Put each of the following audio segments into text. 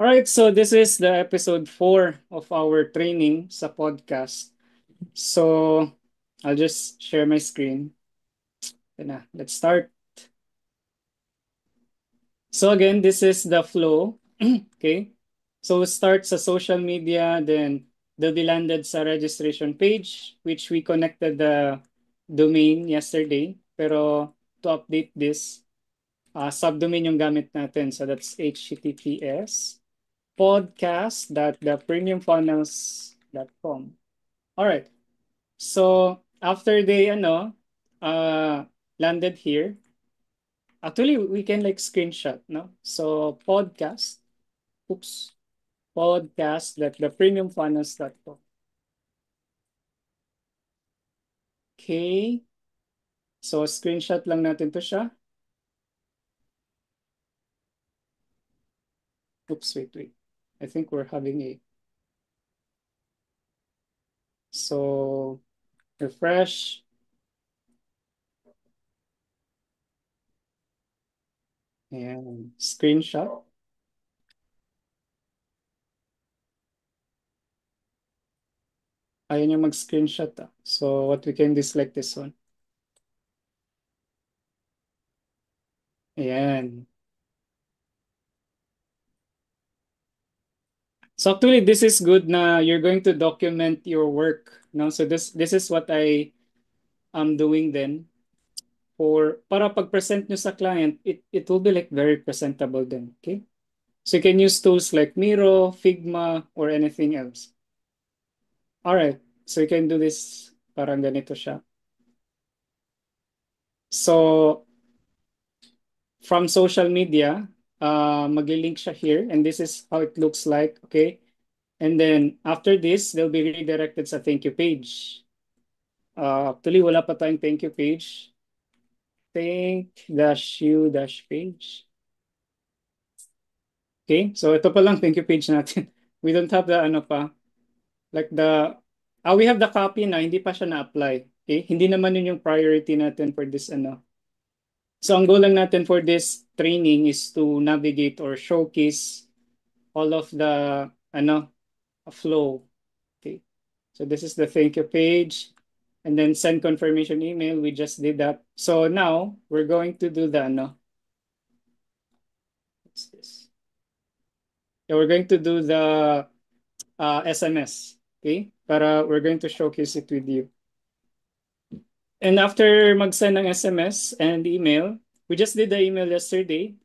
All right, so this is the episode 4 of our training sa podcast. So I'll just share my screen. Ito na, let's start. So again, this is the flow. Okay. So start sa social media, then they'll be landed sa registration page, which we connected the domain yesterday. Pero to update this, subdomain yung gamit natin. So that's https podcast.thepremiumfunnels.com. All right. So after they landed here, actually we can like screenshot, no? So oops, podcast.thepremiumfunnels.com. Okay. So screenshot lang natin to siya. Oops, wait. I think we're having a so refresh. And screenshot. Ayaw niya mag-screenshot. So what we can do is like this one. Ayan. So actually, this is good na you're going to document your work. No? So this is what I am doing then for para pag-present nyo sa client, it will be like very presentable then. Okay? So you can use tools like Miro, Figma, or anything else. All right. So you can do this parang ganito siya. So from social media, magli-link siya here and this is how it looks like. Okay? And then after this, they'll be redirected sa thank you page. Actually, wala pa tayong thank you page. Thank-you-page. Okay, so ito pa lang thank you page natin. We don't have the ano pa, like we have the copy na, hindi pa siya na-apply. Okay, hindi naman yun yung priority natin for this ano. So ang goal lang natin for this training is to navigate or showcase all of the ano flow. Okay, so this is the thank you page. And then send confirmation email. We just did that. So now we're going to do the no. What's this? Yeah, we're going to do the SMS. Okay? Para we're going to showcase it with you. And after mag-send ng SMS and email, we just did the email yesterday.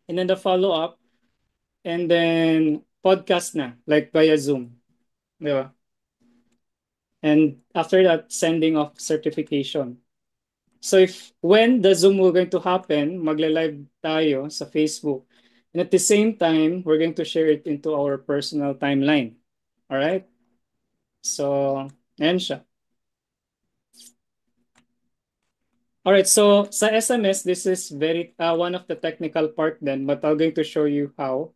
And then the follow-up. And then podcast na, like via Zoom. Di ba? And after that, sending of certification. So if when the Zoom will going to happen, magla-live tayo sa Facebook. And at the same time, we're going to share it into our personal timeline. All right? So, ayan siya. All right, so sa SMS, this is very one of the technical part then, but I'm going to show you how.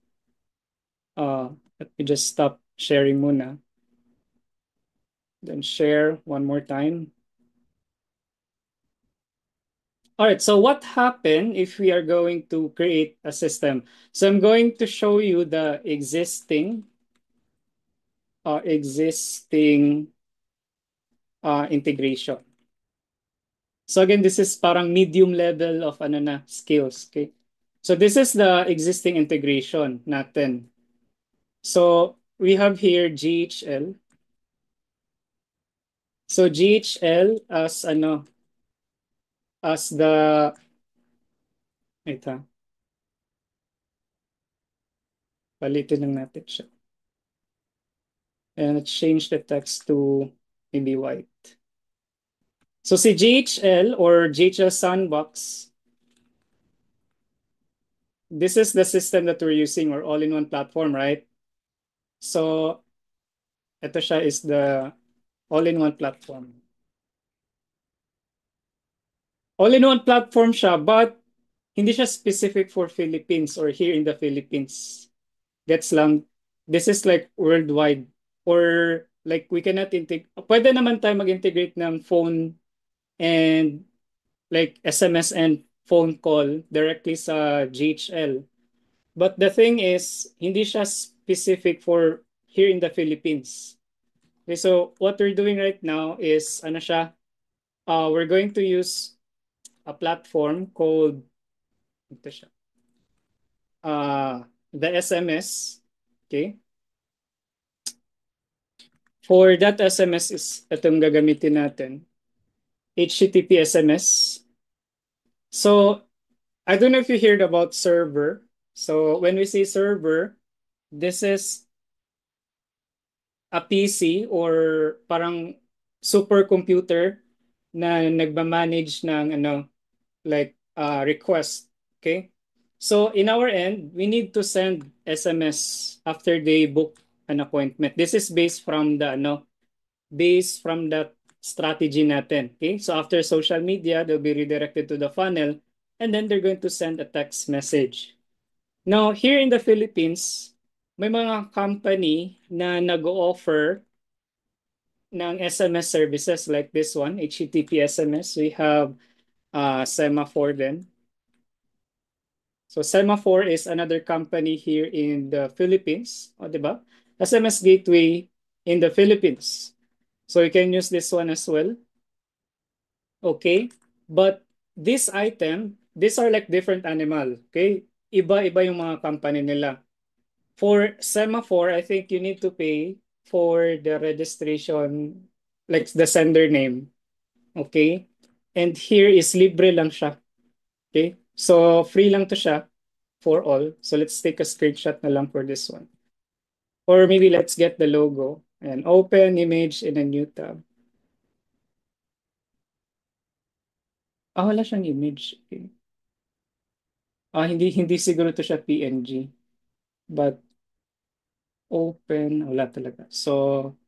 Let me just stop sharing muna. Then share one more time. All right, so what happened if we are going to create a system? So I'm going to show you the existing integration. So again, this is parang medium level of ano na skills, okay? So this is the existing integration natin. So we have here GHL. So GHL as ano as the ito, palitin lang natin siya. And let's change the text to maybe white. So si GHL or GHL Sandbox, this is the system that we're using or all-in-one platform, right? So ito siya is the all-in-one platform. All-in-one platform siya, but hindi siya specific for Philippines or here in the Philippines. Gets lang, this is like worldwide or like we cannot integrate. Pwede naman tayo mag-integrate ng phone and like SMS and phone call directly sa GHL. But the thing is, hindi siya specific for here in the Philippines. Okay, so what we're doing right now is, ano siya, we're going to use a platform called, ito siya, the SMS. Okay. For that SMS is itong gagamitin natin. HTTP SMS. So, I don't know if you heard about server. So, when we say server, this is a PC or parang supercomputer na nagmamanage ng ano, like request. Okay? So, in our end, we need to send SMS after they book an appointment. This is based from that strategy natin. Okay? So after social media, they'll be redirected to the funnel and then they're going to send a text message. Now, here in the Philippines, may mga company na nag-offer ng SMS services like this one, HTTP SMS. We have Semaphore then. So Semaphore is another company here in the Philippines, o, di ba? SMS gateway in the Philippines. So you can use this one as well. Okay? But this item, these are like different animal. Okay? Iba-iba yung mga company nila. For Semaphore, I think you need to pay for the registration, like the sender name. Okay? And here is libre lang siya. Okay? So free lang to siya for all. So let's take a screenshot na lang for this one. Or maybe let's get the logo and open image in a new tab. Wala siyang image. Okay. Hindi siguro to siya PNG. But open, wala talaga. So,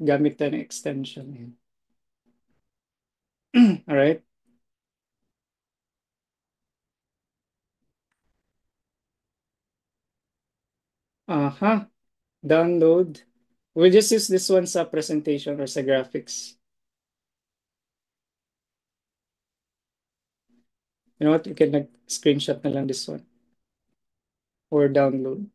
gamit tayo ng extension. Yan. Alright. Aha. Download. We'll just use this one sa presentation or sa graphics. You know what? You can screenshot na lang this one. Or download.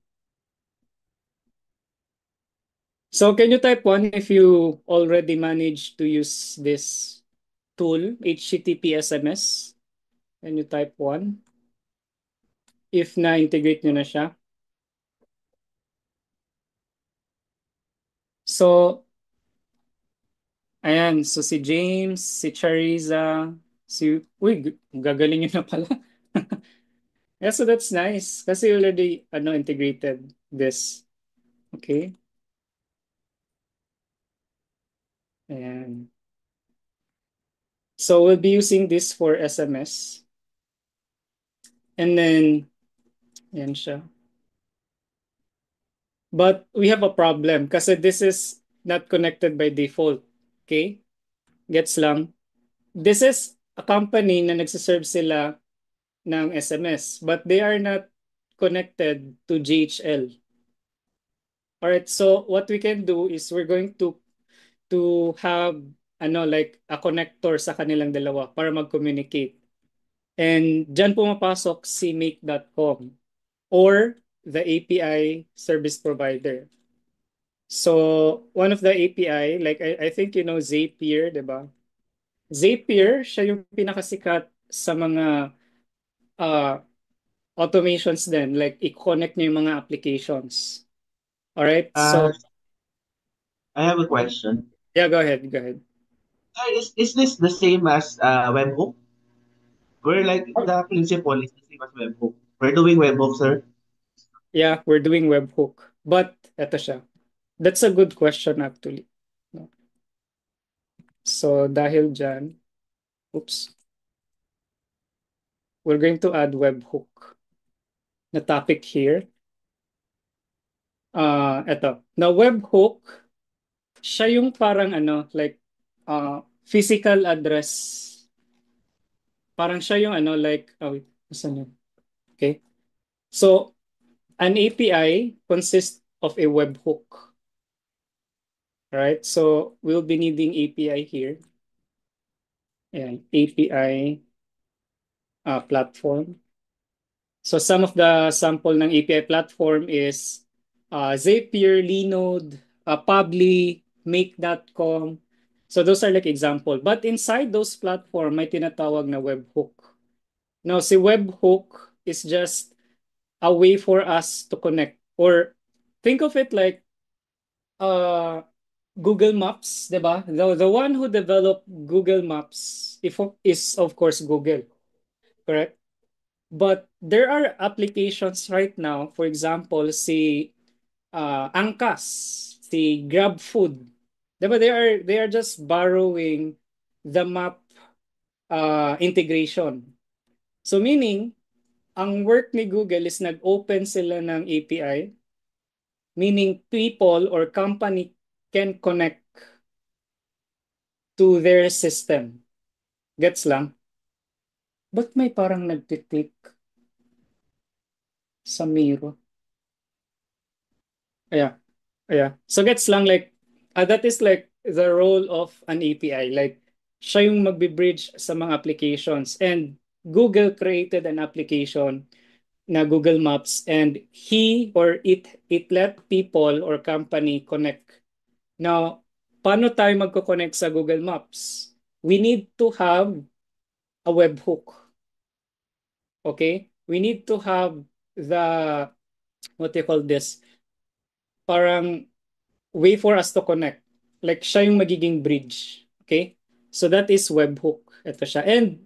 So, can you type one if you already managed to use this tool, HTTP SMS? Can you type one? If na-integrate nyo na siya. So, ayan. So, si James, si Chariza, gagaling yun na pala. Yeah, so that's nice. Kasi already, integrated this. Okay. Ayan. So, we'll be using this for SMS. And then, ayan siya. But we have a problem kasi this is not connected by default. Okay? Gets lang. This is a company na nagsiserve sila ng SMS, but they are not connected to GHL. Alright, so what we can do is we're going to have like a connector sa kanilang dalawa para mag-communicate. And dyan pumapasok si make.com or the API service provider. So one of the API, like I think you know Zapier, di ba? Zapier, siya yung pinakasikat sa mga uh, automations din, like i-connect niyo yung mga applications. All right? So, Uh, I have a question. yeah, go ahead, go ahead. Is this the same as webhook? We're like the principle is the same as webhook. We're doing webhook, sir. Yeah, we're doing webhook. But, eto siya. That's a good question actually. No? So, dahil dyan, oops, we're going to add webhook na topic here. Eto. Now, webhook, siya yung parang like, physical address. Parang siya yung like, wait, saan yun? Okay. So, an API consists of a webhook. Right? So we'll be needing API here. Ayan, API platform. So some of the sample ng API platform is Zapier, Linode, Pabbly, Make.com. So those are like example. But inside those platform, may tinatawag na webhook. Now, si webhook is just a way for us to connect. Or think of it like uh, Google Maps, 'di ba? The one who developed Google Maps is of course Google, correct? But there are applications right now, for example, si Angkas, si GrabFood. 'Di ba they are just borrowing the map integration. So meaning, ang work ni Google is nag-open sila ng API, meaning people or company can connect to their system. Gets lang? Ba't may parang nagtitik sa Miro? Yeah, yeah. So gets lang like, that is like the role of an API. Like, siya yung magbe-bridge sa mga applications. And Google created an application na Google Maps and it let people or company connect. Now, paano tayo magko-connect sa Google Maps? We need to have a webhook. Okay? We need to have the, what do you call this? Parang way for us to connect. Like, siya yung magiging bridge. Okay? So that is webhook. Ito siya. And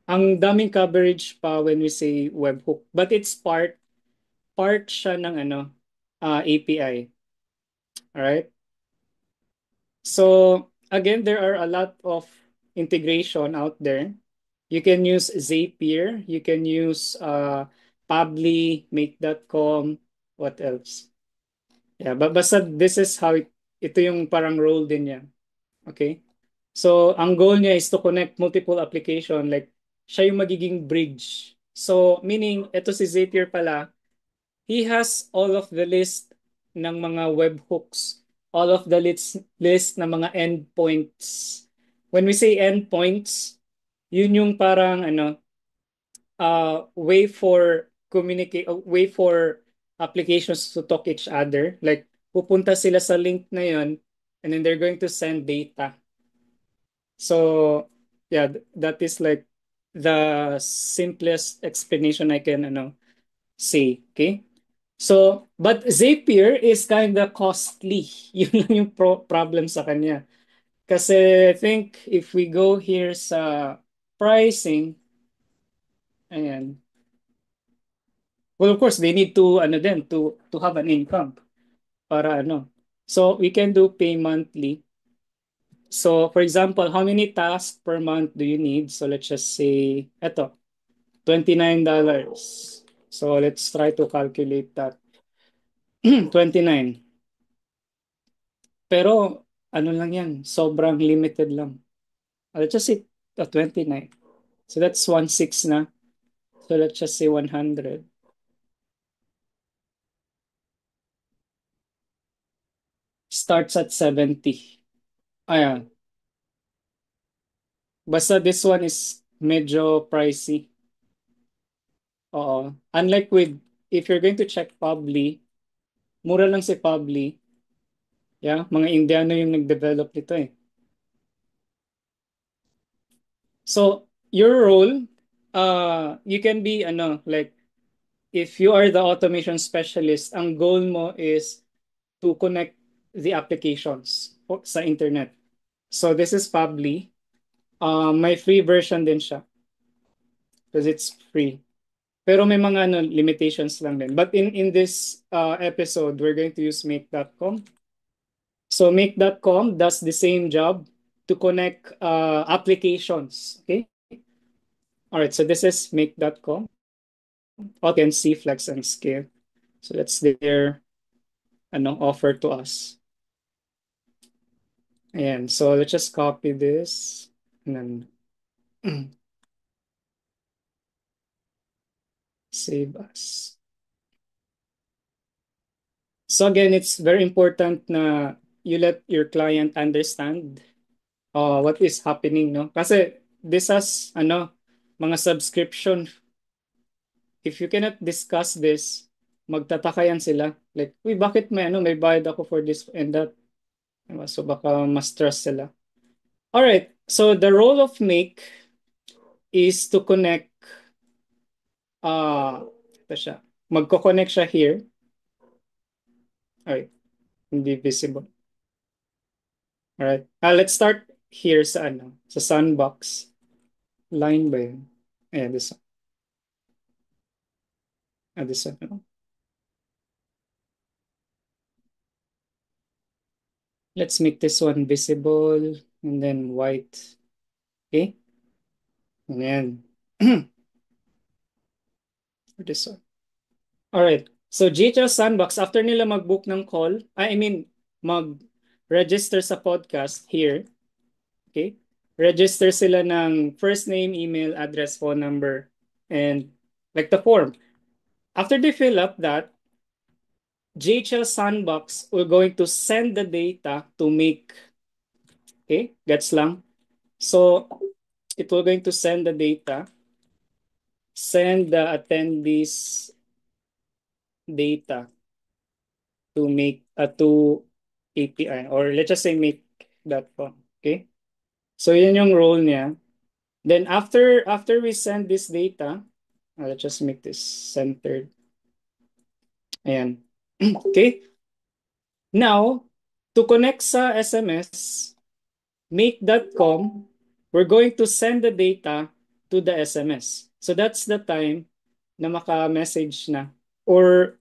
ang daming coverage pa when we say webhook. But it's part siya ng API. Alright? So again, there are a lot of integration out there. You can use Zapier, you can use Pabbly, Make.com, what else? Yeah, but basta this is how ito yung parang role din niya. Okay? So ang goal niya is to connect multiple application, like siya yung magiging bridge. So meaning ito si Zapier pala, he has all of the list ng mga webhooks, all of the list ng mga endpoints. When we say endpoints, yun yung parang way for way for applications to talk each other. Like pupunta sila sa link na yun and then they're going to send data. So yeah, that is like the simplest explanation I can say. Okay? So, but Zapier is kind of costly. Yun lang yung problem sa kanya. Kasi I think if we go here sa pricing, ayan. Well, of course, they need to to have an income para ano. So, we can do pay monthly. So, for example, how many tasks per month do you need? So, let's just say eto, $29. So, let's try to calculate that. 29. Pero ano lang yan, sobrang limited lang. Let's just say 29. So that's 1/6 na. So let's just say 100. Starts at 70. Ayan. Basta this one is medyo pricey. Oo. Unlike with, if you're going to check Pabbly, mura lang si Pabbly. Yeah, mga Indiano yung nag-develop nito eh. So, your role, you can be, like, if you are the automation specialist, ang goal mo is to connect the applications sa internet. So this is Pabbly. May free version din siya because it's free. Pero may mga limitations lang din. But in this episode, we're going to use Make.com. So Make.com does the same job to connect applications. Okay. All right. So this is Make.com. You can see Flex and Scale. So that's their offer to us. And so let's just copy this and then save us. So again, it's very important na you let your client understand what is happening, no? Kasi this has mga subscription if you cannot discuss this, magtataka yan sila. Like, uy, bakit may bayad ako for this and that? Diba? So baka ma-stress sila. Alright, so the role of make is to connect, ito siya. Magko-connect siya here. Alright, hindi visible. Alright, let's start here sa sandbox. Line ba yun? Ayan, this one. This one. No? Let's make this one visible and then white. Okay? And then for this one. Alright. So GHL Sandbox, after nila mag-book ng call, mag-register sa podcast here, okay? Register sila ng first name, email, address, phone number, and like the form. After they fill up that, GHL Sandbox will going to send the data to make, okay? Gets lang. So it will going to send the data, send the attendees data to make to API, or let's just say make.com. Okay? So yun yung role niya. Then after we send this data, let's just make this centered. Ayan. Okay? Now, to connect sa SMS, make.com, we're going to send the data to the SMS. So that's the time na maka-message na. Or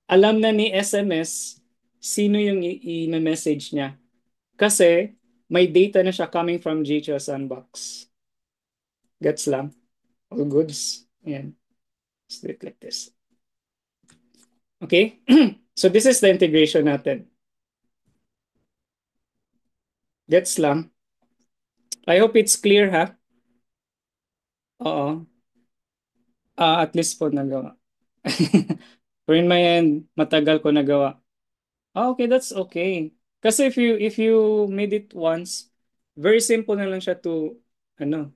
alam na ni SMS sino yung i-message niya. Kasi may data na siya coming from GHL Sandbox. Gets lang? All goods. Ayan. Let's do it like this. Okay? So this is the integration natin. Gets lang? I hope it's clear, ha? Oo. At least po nagawa. Pero in my end, matagal ko nagawa. Okay, that's okay. Kasi if you made it once, very simple na lang siya ano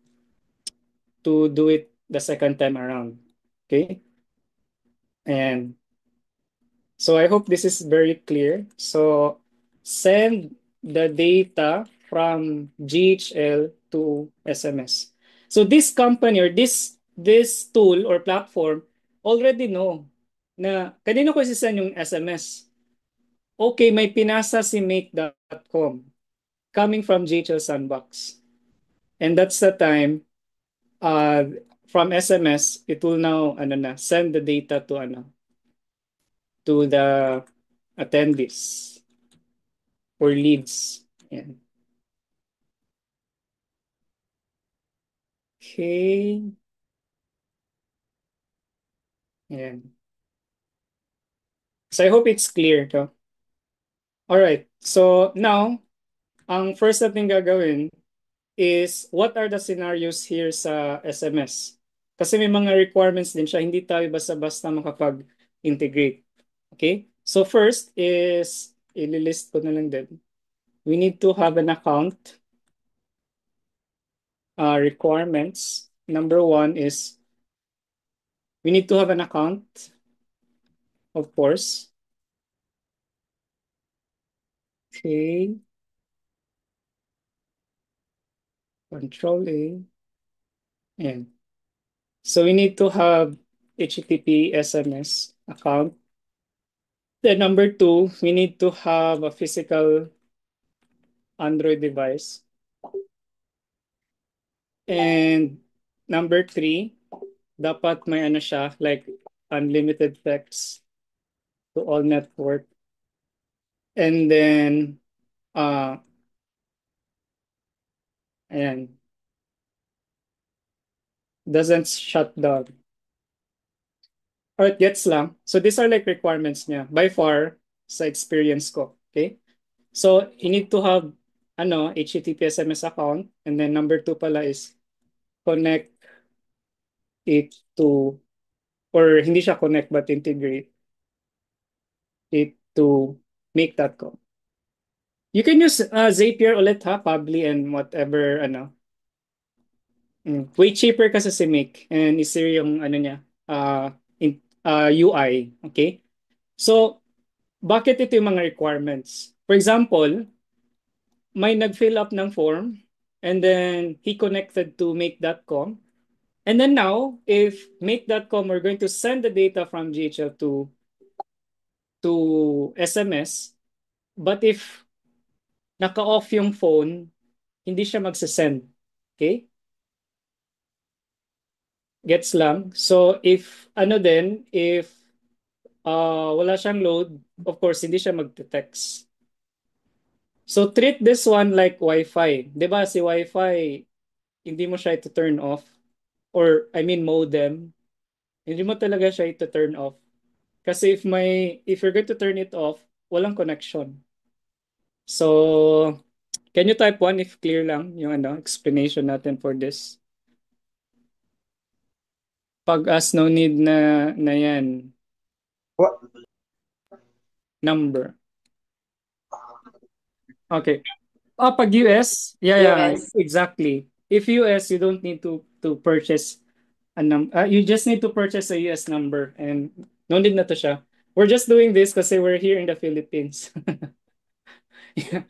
to do it the second time around. Okay? And so I hope this is very clear. So send the data from GHL to SMS. So this company or this tool or platform already know na kanino ko sisend yung SMS. Okay, may pinasa si make.com coming from GHL Sandbox. And that's the time from SMS, it will now send the data to the attendees or leads. Yan. Okay. Yan. So I hope it's clear. No? All right. So now, ang first natin gagawin is what are the scenarios here sa SMS? Kasi may mga requirements din siya. Hindi tayo basta-basta makapag-integrate. Okay? So first is, ililist ko na lang din. We need to have an account. Requirements. Number one is we need to have an account, of course. Okay. Control A. And so we need to have HTTP SMS account. Then number two, we need to have a physical Android device. And number three, dapat may siya, like unlimited text to all network. And then, ayan, doesn't shut down. Alright, gets lang. So these are like requirements niya. By far, sa experience ko. Okay? So you need to have HTTP SMS account. And then number two pala is connect it to, or hindi siya connect but integrate it to make.com. You can use Zapier ulit ha, Pabli and whatever, Way cheaper kasi si Make and easier yung niya, UI. Okay? So, bakit ito yung mga requirements? For example, may nag-fill up ng form and then he connected to make.com. And then now, if make.com we're going to send the data from GHL to SMS, but if naka-off yung phone, hindi siya magsasend. Okay? Gets lang. So if ano din, if wala siyang load, of course, hindi siya magte-text. So treat this one like Wi-Fi. 'Di ba si Wi-Fi, hindi mo siya ito turn off or I mean modem, hindi mo talaga siya ito turn off. Kasi if you're going to turn it off, walang connection. So can you type one if clear lang yung explanation natin for this? Pag-as no need na yan, What? number. Okay. Pag US, yeah, Yes. exactly. If US, you don't need to purchase you just need to purchase a US number and no need na to siya. We're just doing this kasi we're here in the Philippines. Yeah.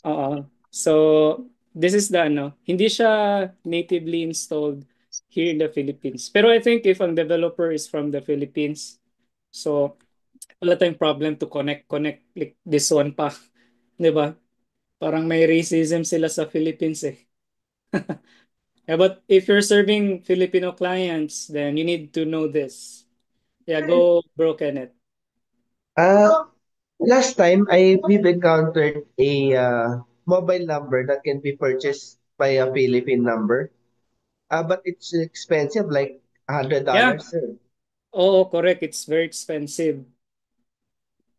Oo. So, this is the hindi siya natively installed here in the Philippines. Pero I think if ang developer is from the Philippines, so wala tayong problem to connect like this one pa, 'di ba? Parang may racism sila sa Philippines eh. Yeah, but if you're serving Filipino clients, then you need to know this. Yeah, go bro Kenneth. Uh, Last time we've encountered a mobile number that can be purchased by a Philippine number. But it's expensive, like Yeah, $100, sir. oo, correct. It's very expensive.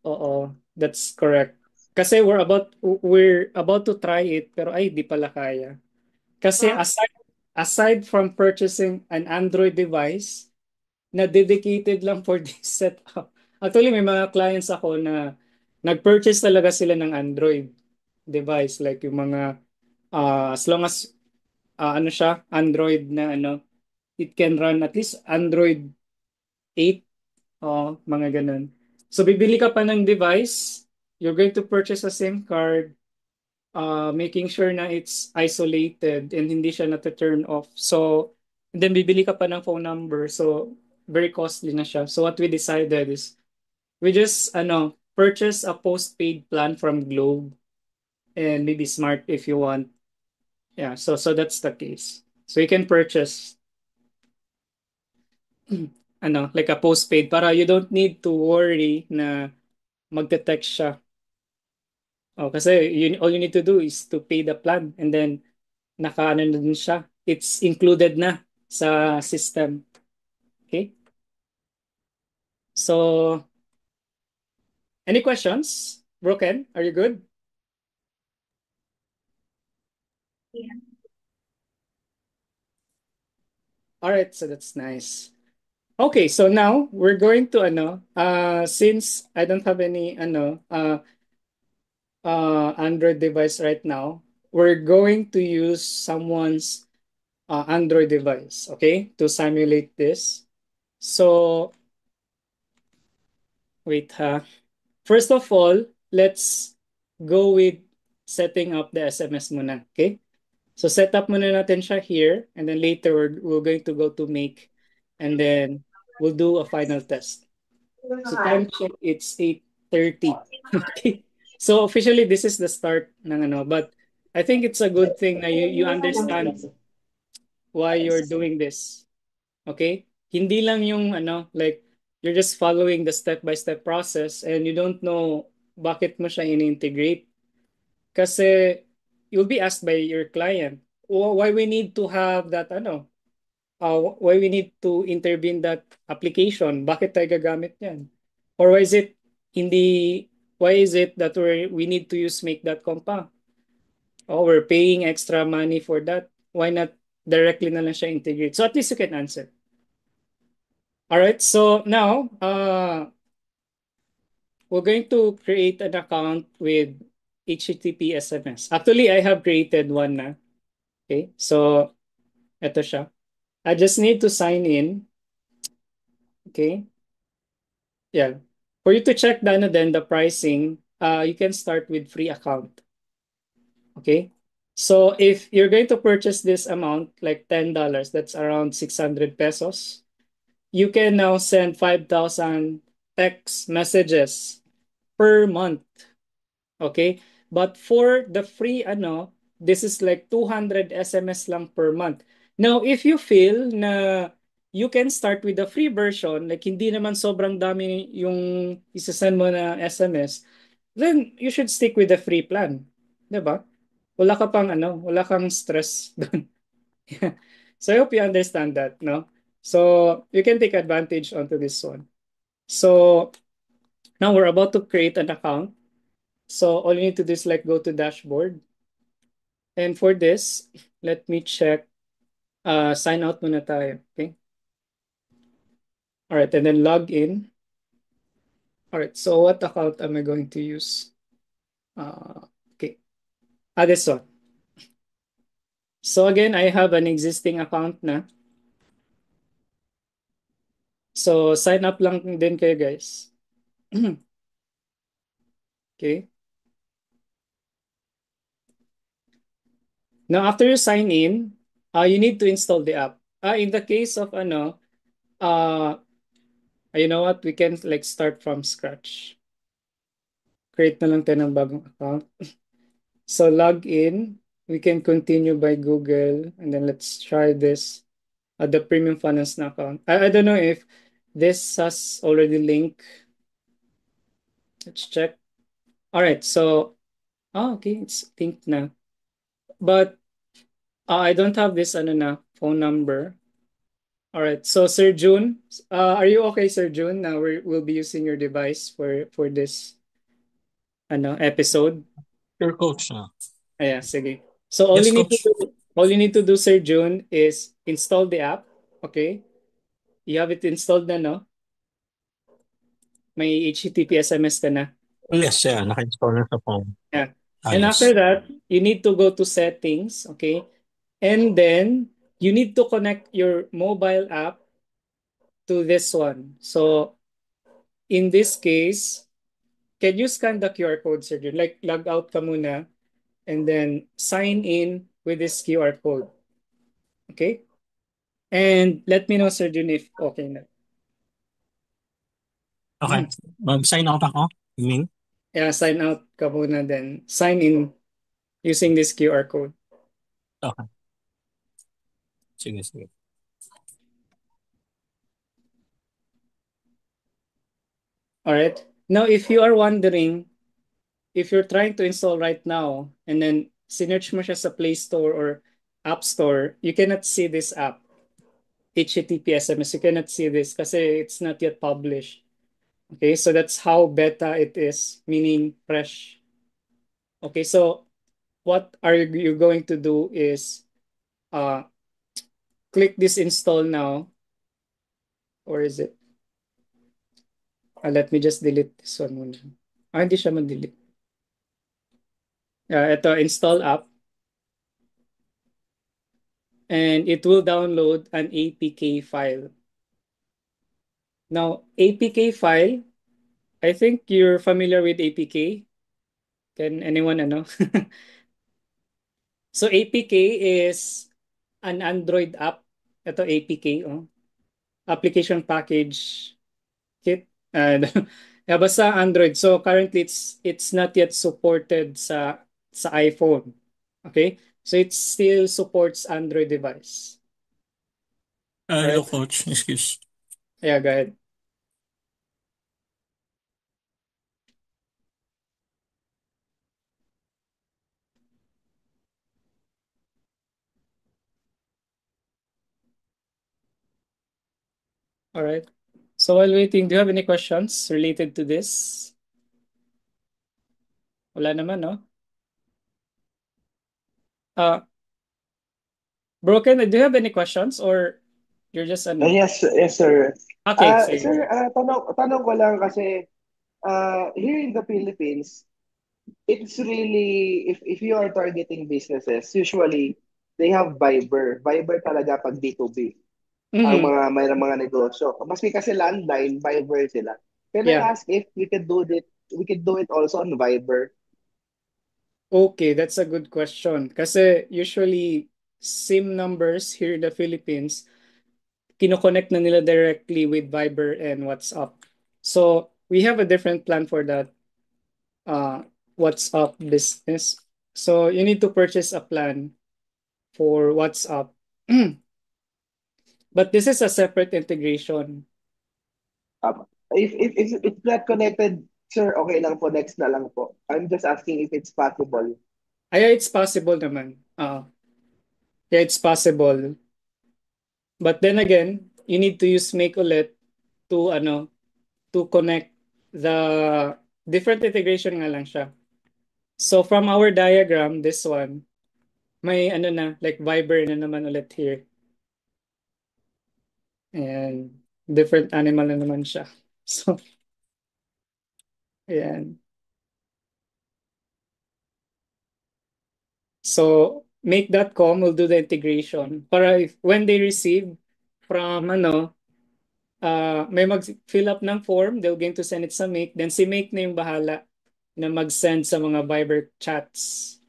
Oo, that's correct. Kasi we're about to try it pero ay di pala kaya. Kasi aside from purchasing an Android device na dedicated lang for this setup. Actually, may mga clients ako na nag-purchase talaga sila ng Android device like yung mga as long as ano siya, Android na it can run at least Android 8 mga ganun. So bibili ka pa ng device, you're going to purchase a SIM card, making sure na it's isolated and hindi siya na-turn off. So, and then bibili ka pa ng phone number. So, very costly na siya. So, what we decided is, we just, purchase a postpaid plan from Globe and maybe Smart if you want. Yeah, so that's the case. So, you can purchase, like a postpaid para you don't need to worry na magte-text siya. Oh, kasi all you need to do is to pay the plan and then naka na din siya. It's included na sa system. Okay? So, any questions? Broken? Are you good? All right, so that's nice. Okay, so now we're going to since I don't have any Android device right now, we're going to use someone's Android device, okay, to simulate this. So, wait ha. First of all, let's go with setting up the SMS muna, okay? So set up muna natin siya here and then later we're going to go to make and then we'll do a final test. So time check, it's 8:30. Okay. So officially this is the start ng but I think it's a good thing na you understand why you're doing this. Okay? Hindi lang yung like you're just following the step-by-step process and you don't know bakit mo siya in-integrate. Kasi you'll be asked by your client, why we need to have that why we need to intervene that application? Bakit tayo gagamit yan? Or why is it that we need to use make.com pa? Oh, we're paying extra money for that. Why not directly na lang siya integrate? So at least you can answer. All right, so now we're going to create an account with HTTP SMS. Actually, I have created one na. Okay, so ito siya. I just need to sign in. Okay. Yeah. For you to check the ano then the pricing, you can start with free account. Okay. So if you're going to purchase this amount, like $10, that's around 600 pesos, you can now send 5,000 text messages per month. Okay? But for the free ano, this is like 200 SMS lang per month. Now, if you feel na you can start with the free version, like hindi naman sobrang dami yung isasend mo na SMS, then you should stick with the free plan. 'Di ba? Wala ka pang ano, wala kang stress doon. So I hope you understand that, no? So you can take advantage onto this one. So now we're about to create an account. So all you need to do is like go to dashboard. And for this, let me check. Sign out muna tayo. Okay. All right. And then log in. All right. So what account am I going to use? Uh, okay. This one. So again, I have an existing account na. So sign up lang din kayo guys. Okay. Now after you sign in, you need to install the app. In the case of ano, uh, you know what? We can like start from scratch. Create na lang tayo ng bagong account. So log in. We can continue by Google, and then let's try this. The premium finance na account. I don't know if this has already linked. Let's check. All right. So, okay, it's linked na. But I don't have this ano na phone number. All right. So, Sir June, are you okay, Sir June? Now we'll be using your device for this ano episode. Sure, coach. Ayan, sige. So Yes, coach. all you need to do, Sir June, is install the app. Okay? You have it installed na, no? May HTTP SMS ka na. Yes, yeah. Naka-install na sa phone. Yeah. And after Ayos. that, you need to go to settings, okay? And then you need to connect your mobile app to this one. So in this case, can you scan the QR code, Sir June? Like log out ka muna and then sign in with this QR code. Okay? And let me know, Sir June, if okay na. Okay. Mag-sign out ako. You mean? Yeah, sign out ka muna then sign in using this QR code. Okay. Sige, sige. All right. Now, if you are wondering, if you're trying to install right now and then sinearch mo siya sa Play Store or App Store, you cannot see this app, HTTP SMS. You cannot see this kasi it's not yet published. Okay, so that's how beta it is, meaning fresh. Okay, so what are you going to do is uh, click this install now, or is it? Let me just delete this one muna. Hindi siya mag-delete. Ito, install app. And it will download an APK file. Now, APK file, I think you're familiar with APK. Can anyone know? So APK is an Android app. Ito APK, oh. Application Package Kit. Yeah, basta Android. So currently it's not yet supported sa iPhone. Okay? So it still supports Android device. All Hello, right? coach. Excuse. Yeah, go ahead. All right. So while waiting, do you have any questions related to this? Wala naman, no? Uh, Broken, do you have any questions or you're just ano? Yes, yes, sir. Okay, sige. Sir, tanong ko lang kasi here in the Philippines, it's really, if you are targeting businesses, usually they have Viber. Viber talaga pag B2B. ang Mhm. may mga negosyo. Maski kasi landline, Viber sila. Can I Yeah. ask if we could do it also on Viber? Okay, that's a good question. Kasi usually SIM numbers here in the Philippines, kinoconnect na nila directly with Viber and WhatsApp. So we have a different plan for that WhatsApp business. So you need to purchase a plan for WhatsApp. But this is a separate integration. If it's not connected, sir, okay lang po, next na lang po. I'm just asking if it's possible. Ay, it's possible naman. Yeah, it's possible. But then again, you need to use Make ulit to to connect the different integration nga lang siya. So from our diagram, this one, may like Viber na naman ulit here. And different animal na naman siya. So, ayan. So, make.com will do the integration para when they receive from may mag-fill up ng form, they're going to send it sa Make, then si Make na yung bahala na mag-send sa mga Viber chats.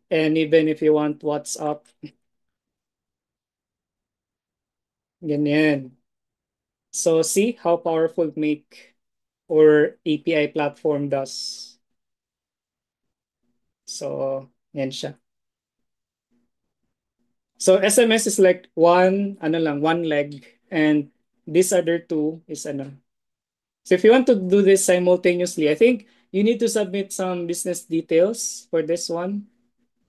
And even if you want WhatsApp, ganyan. So, see how powerful Make or API platform does. So, yan siya. So, SMS is like one leg, and this other two is So if you want to do this simultaneously, I think you need to submit some business details for this one,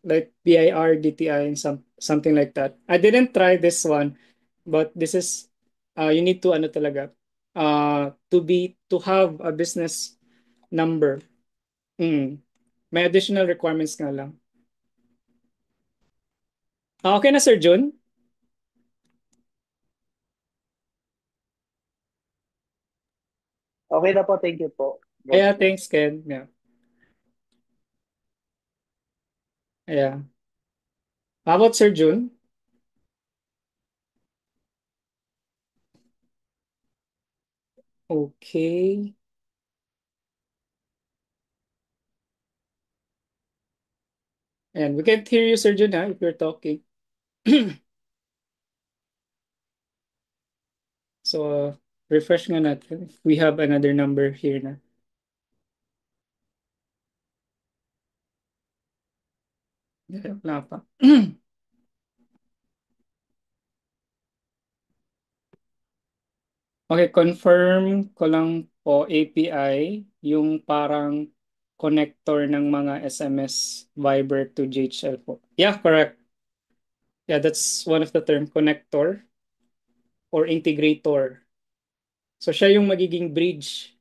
like BIR, DTI, and something like that. I didn't try this one, but this is you need to talaga to have a business number. Mm. May additional requirements nga lang. Okay na Sir Jun? Okay na po, thank you po. Yeah, Gets na. thanks Ken. Yeah. Yeah. How about Sir Jun? Okay. And we can't hear you, Sir Jun, if you're talking. So, refresh nga natin. We have another number here na. Wala pa. Okay, confirm ko lang po API, yung parang connector ng mga SMS Viber to JHL po. Yeah, correct. Yeah, that's one of the term, connector or integrator. So siya yung magiging bridge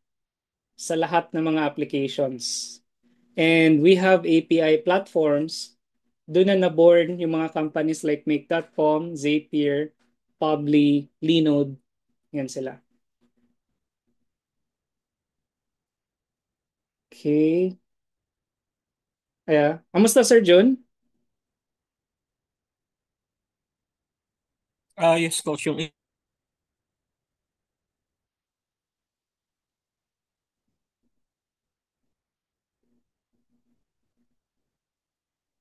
sa lahat ng mga applications. And we have API platforms. Doon na naborn yung mga companies like Make.com, Zapier, Publi, Linode. Yan sila. Okay. Kaya, kamusta Sir John? Yes, coach, yung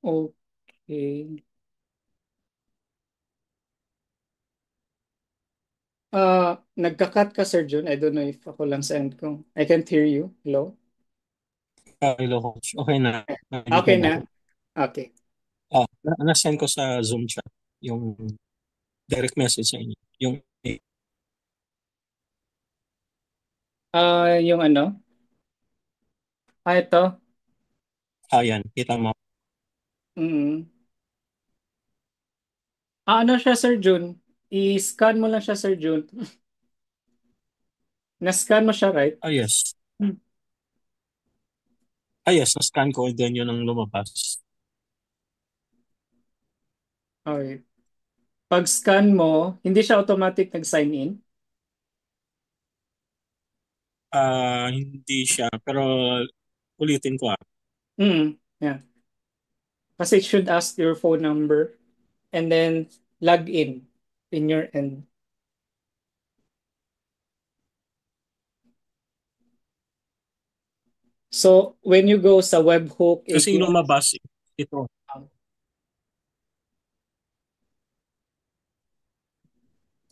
Okay. Nagka-cut ka Sir John. I don't know if ako lang sa end ko. I can't hear you. Hello? hello, coach. Okay na. Narinig Okay niyo na. na? Okay. Na-send ko sa Zoom chat yung direct message sa inyo. Yung, Yung ito. yan, kita mo. Mm. Ano siya Sir Jun? I-scan mo lang siya Sir Jun. Na-scan mo siya, right? Yes. Hmm. Yes, na-scan ko, then yun ang lumabas. Okay. Pag scan mo, hindi siya automatic nag-sign in. Hindi siya, pero ulitin ko. Yeah. Kasi it should ask your phone number and then log in your end. So, when you go sa webhook Kasi yung API, lumabas, ito.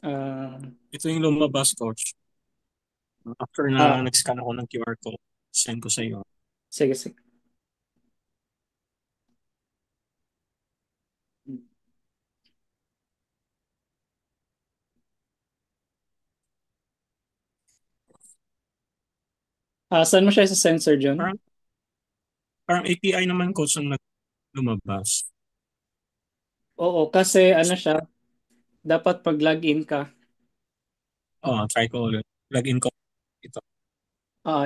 uh, Ito yung lumabas, coach. After na ah, nag-scan ako ng QR code, send ko sa iyo. sige, sige. Saan mo siya sa sensor, John? Parang, parang API naman, coach, ang lumabas. Oo, kasi ano siya, dapat pag login ka, Try ko ulit. Login ko. Ito.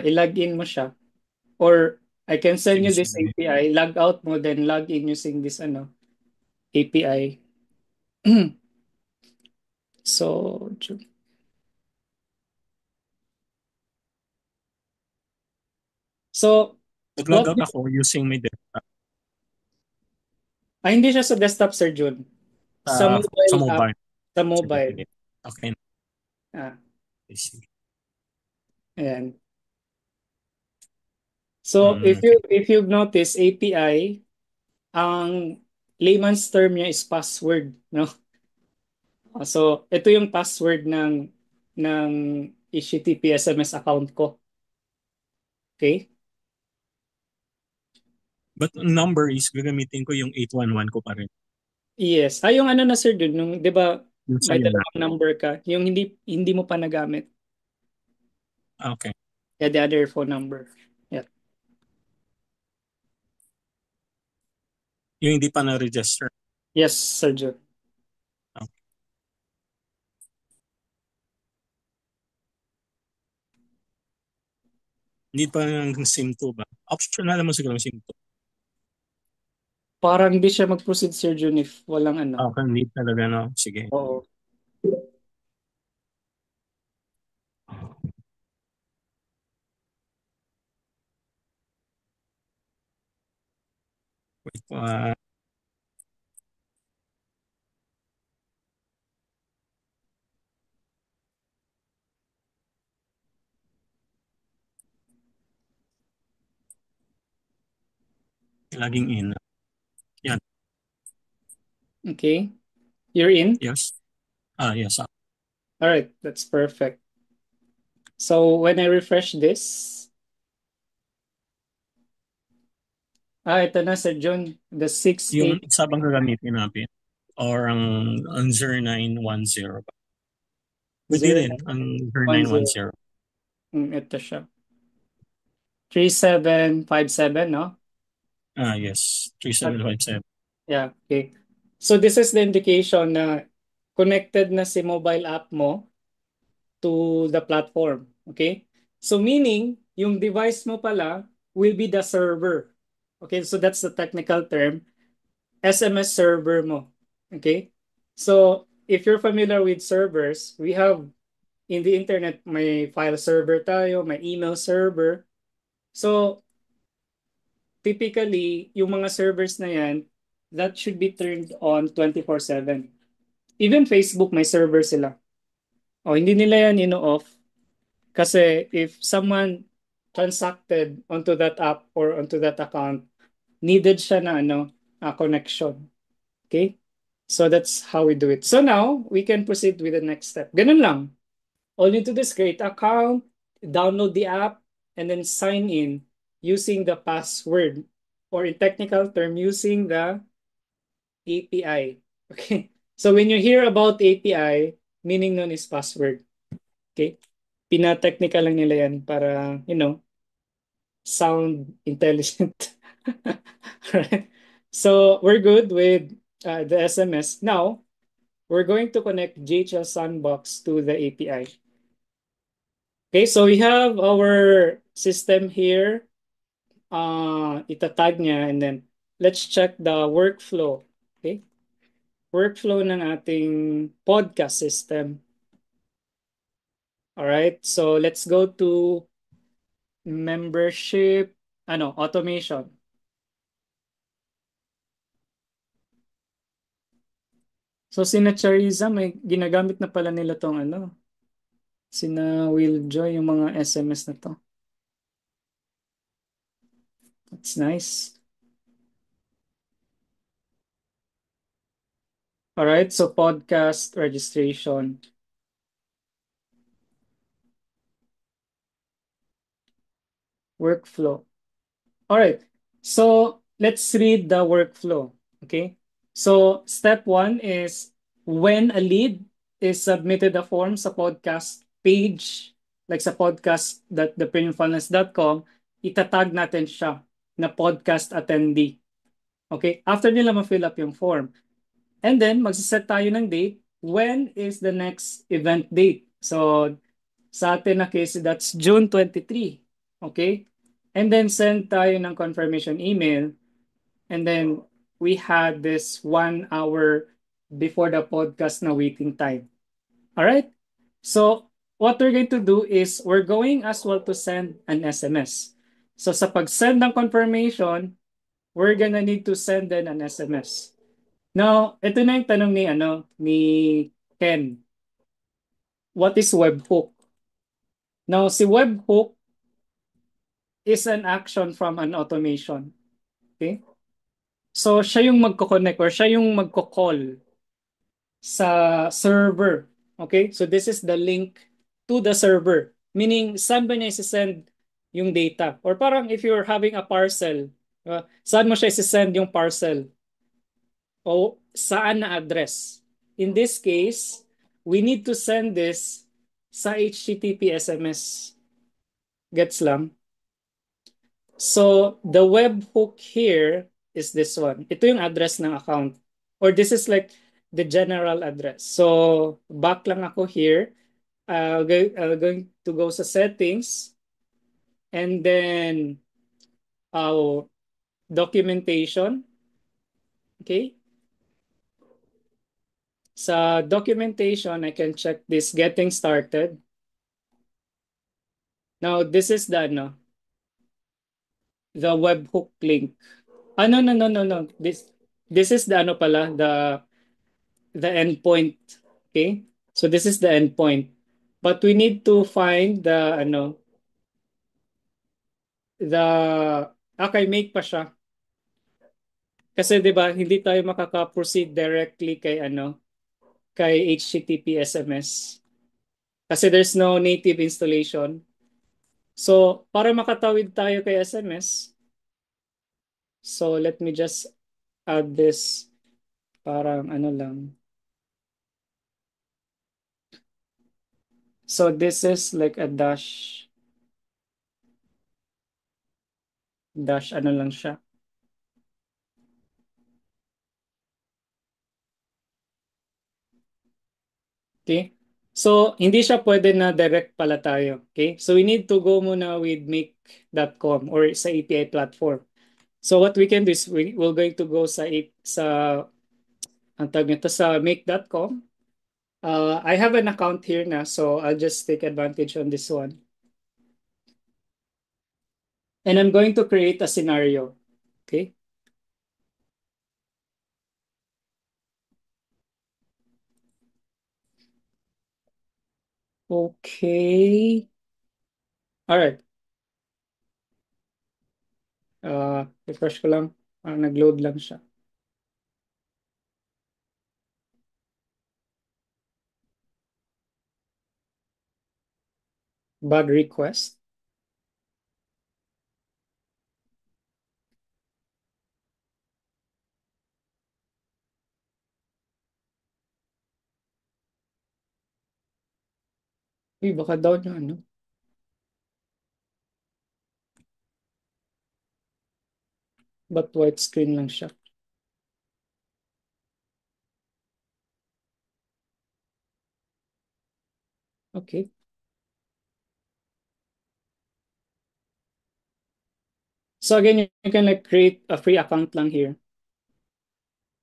i-login mo siya. Or I can send Sige, you this sige. API, log out mo, then log in using this API. So, so Nag-log what? out ako using my desktop Hindi siya sa desktop, Sir Jun. Sa sa mobile app, mobile. sa Sige, mobile. sige. Okay. Ah, Sige. ayan. So Okay. if you've noticed API, ang layman's term niya is password, no? So ito yung password ng HTTP SMS account ko. Okay? But number is gagamitin ko yung 811 ko pa rin. Yes. Yung ano na sir dun, nung 'di ba Yung may sa'yo na. dalawang number ka, yung hindi mo pa nagamit. Okay. Yeah, the other phone number. Yeah. Yung hindi pa na-register. Yes, Sir Jun. Okay. Hindi pa ng SIM 2 ba? Optional naman siguro yung SIM 2. Parang hindi siya mag-proceed Sir Jun if walang ano. Okay, need talaga, no? Sige. Oo. Wait, laging in. Yan. Okay. You're in? Yes. Yes. All right, that's perfect. So when I refresh this, ito na Sir John, the Yung 68 isa bang gagamitin natin? Or ang 0910 ba? Pwede rin, ang 0910. 0910. Ito siya. 3757, no? Yes. Okay. 3757. Yeah, okay. So this is the indication na connected na si mobile app mo to the platform. Okay? So meaning, yung device mo pala will be the server. Okay, so that's the technical term. SMS server mo. Okay? So if you're familiar with servers, we have in the internet, may file server tayo, may email server. So typically, yung mga servers na yan, that should be turned on 24/7. Even Facebook, may server sila. O hindi nila yan ino-off. Kasi if someone transacted onto that app or onto that account, needed siya na connection. Okay? So that's how we do it. So now, we can proceed with the next step. Ganun lang. All you do is create account, download the app, and then sign in using the password, or in technical term, using the API. Okay? So when you hear about API, meaning nun is password. Okay? Pina-technical lang nila yan para, sound intelligent. Right? So we're good with the SMS. Now, we're going to connect JHL Sandbox to the API. Okay, so we have our system here. Itatag niya, and then let's check the workflow. Okay? Workflow ng ating podcast system. All right, so let's go to membership, automation. So sina Chariza, may ginagamit na pala nila tong sina Willjoy, yung mga SMS na to. That's nice. All right, so podcast registration. Workflow. All right, so let's read the workflow. Okay, so step one is when a lead is submitted a form sa podcast page, like sa podcast.thepremiumfunnels.com, itatag natin siya na podcast attendee. Okay, after nila ma-fill up yung form. And then, magsiset tayo ng date. When is the next event date? So, sa atin na case, that's June 23. Okay? And then, send tayo ng confirmation email. And then, we had this 1 hour before the podcast na waiting time. All right? So, what we're going to do is, we're going as well to send an SMS. So, sa pag-send ng confirmation, we're gonna need to send then an SMS. Now, ito na yung tanong ni Ken. What is webhook? Now, si webhook is an action from an automation. Okay? So, siya yung magko-connect or siya yung magko-call sa server. Okay? So, this is the link to the server. Meaning, saan ba niya isi-send yung data? Or parang if you're having a parcel, saan mo siya isi-send yung parcel? O saan na address? In this case, we need to send this sa HTTP SMS. Gets lang? So, the webhook here is this one. Ito yung address ng account. Or this is like the general address. So, back lang ako here. Going to go sa settings. And then, documentation. Okay? Sa documentation, I can check this getting started. Now, this is the webhook link. No, no, no, no, no. This is the pala, the endpoint. Okay? So this is the endpoint. But we need to find okay, make pa siya. Kasi 'di ba, hindi tayo makaka-proceed directly kay HTTP SMS. Kasi there's no native installation. So, para makatawid tayo kay SMS, so let me just add this parang lang. So this is like a dash lang siya. Okay? So hindi siya pwede na direct pala tayo. Okay? So we need to go muna with make.com or sa API platform. So what we can do is we're going to go sa ang tawag nito sa make.com. I have an account here na, so I'll just take advantage on this one. And I'm going to create a scenario. Okay? Okay. All right. Refresh ko lang. Nag-load lang siya. Bug request. Uy, baka down yung But white screen lang siya. Okay. So again, you can like create a free account lang here.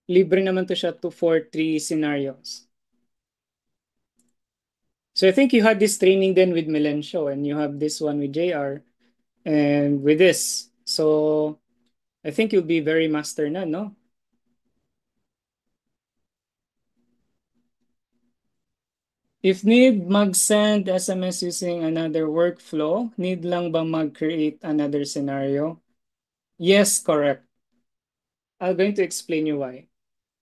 Libre naman to siya for 3 scenarios. So I think you had this training then with Melencio and you have this one with JR and with this. So I think you'll be very master na, no? If need mag-send SMS using another workflow, need lang ba mag-create another scenario? Yes, correct. I'm going to explain you why.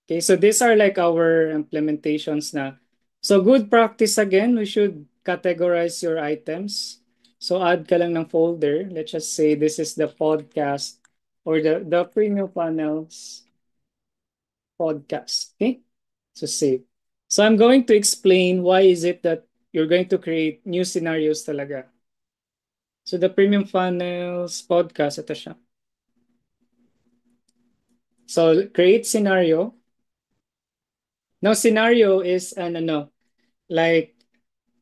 Okay, so these are like our implementations na. So good practice again, we should categorize your items. So add ka lang ng folder. Let's just say this is the podcast or the premium panels podcast. Okay, so save. So I'm going to explain why is it that you're going to create new scenarios talaga. So the premium funnels podcast, ito siya. So create scenario. Now scenario is an ano, like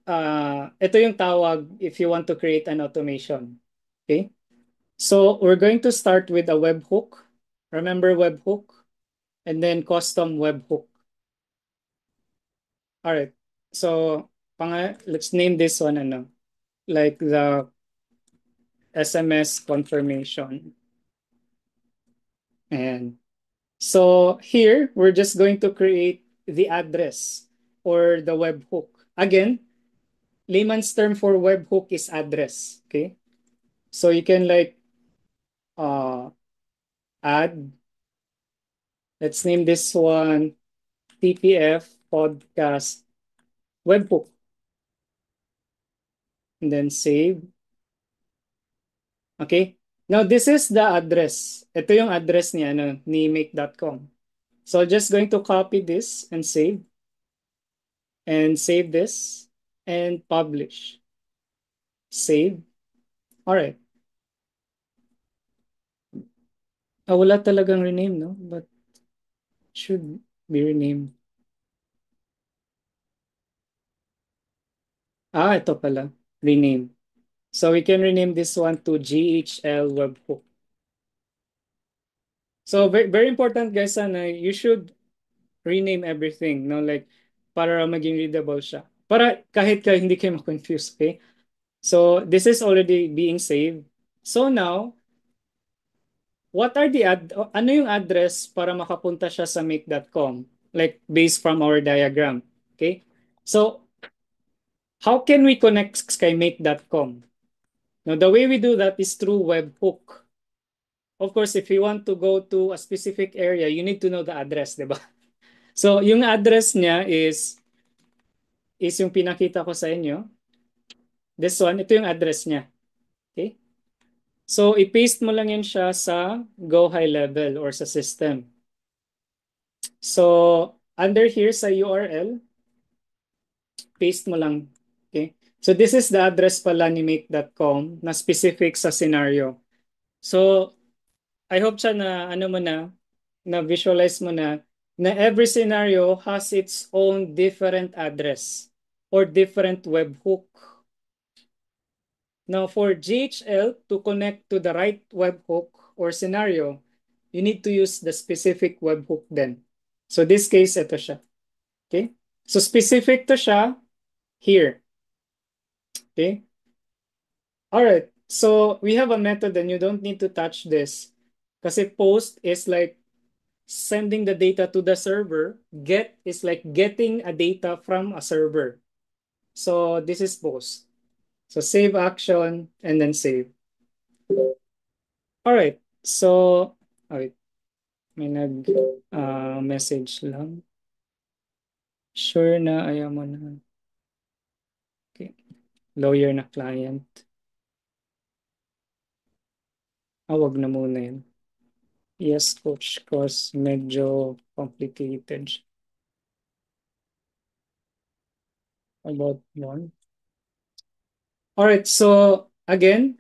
ito yung tawag if you want to create an automation. Okay? So we're going to start with a webhook. Remember webhook? And then custom webhook. All right. So let's name this one ano, like the SMS confirmation. And so here we're just going to create the address or the webhook. Again, layman's term for webhook is address. Okay. So you can like uh add, let's name this one TPF podcast webhook and then save. Okay. Now this is the address. Ito yung address ni ano ni make.com. So just going to copy this and save this and publish. Save. All right. Wala talagang rename, no? But should be renamed. Ito pala. Rename. So we can rename this one to GHL Webhook. So very, very important guys, sana you should rename everything, no? Like para maging readable siya. Para kahit ka hindi kayo ma-confuse, okay? So this is already being saved. So now, what are the ano yung address para makapunta siya sa make.com? Like based from our diagram, okay? So how can we connect kay make.com? Now the way we do that is through webhook. Of course, if you want to go to a specific area, you need to know the address, di ba? So yung address niya is yung pinakita ko sa inyo. This one, ito yung address niya. Okay? So, i-paste mo lang yun siya sa Go High Level or sa system. So, under here sa URL, paste mo lang. Okay? So, this is the address pala ni make.com na specific sa scenario. So, I hope siya na ano mo na visualize mo na every scenario has its own different address or different webhook. Now, for GHL to connect to the right webhook or scenario, you need to use the specific webhook then. So this case, ito siya. Okay? So specific to siya here. Okay? All right. So we have a method and you don't need to touch this. Kasi post is like sending the data to the server. Get is like getting a data from a server. So this is post. So save action and then save. All right. So, wait, may nag-message lang. Sure na ayaw mo na. Okay. Lawyer na client. Wag na muna yun. Yes, coach, cause medyo complicated. About one. All right. So, again,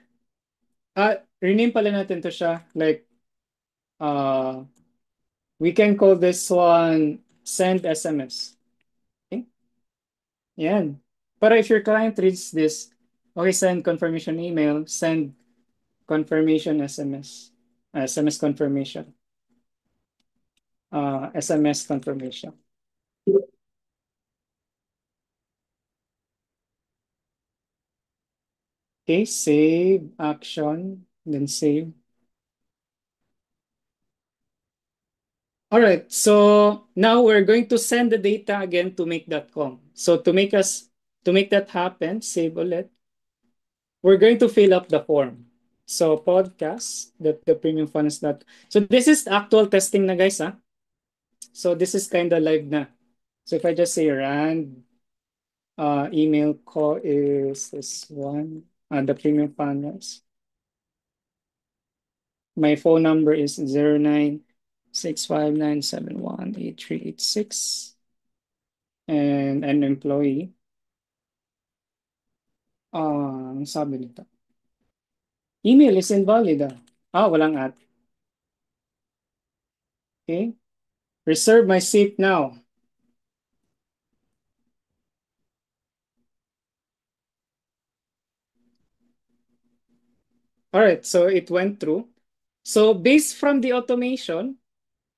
rename pala natin to siya. Like, uh, we can call this one send SMS. Okay? Yan. Pero if your client reads this, okay, send confirmation email, send confirmation SMS. SMS confirmation. SMS confirmation. Okay, save action, then save. All right, so now we're going to send the data again to make.com. So to make that happen, save ulit. We're going to fill up the form. So podcast that the premium funds that. So this is actual testing na guys, ha. So this is kind of live na. So if I just say rand email call is this one, the premium finance. My phone number is 0965971836 and an employee. Ang sabi nito. Email is invalid. Walang at. Okay. Reserve my seat now. All right, so it went through. So based from the automation,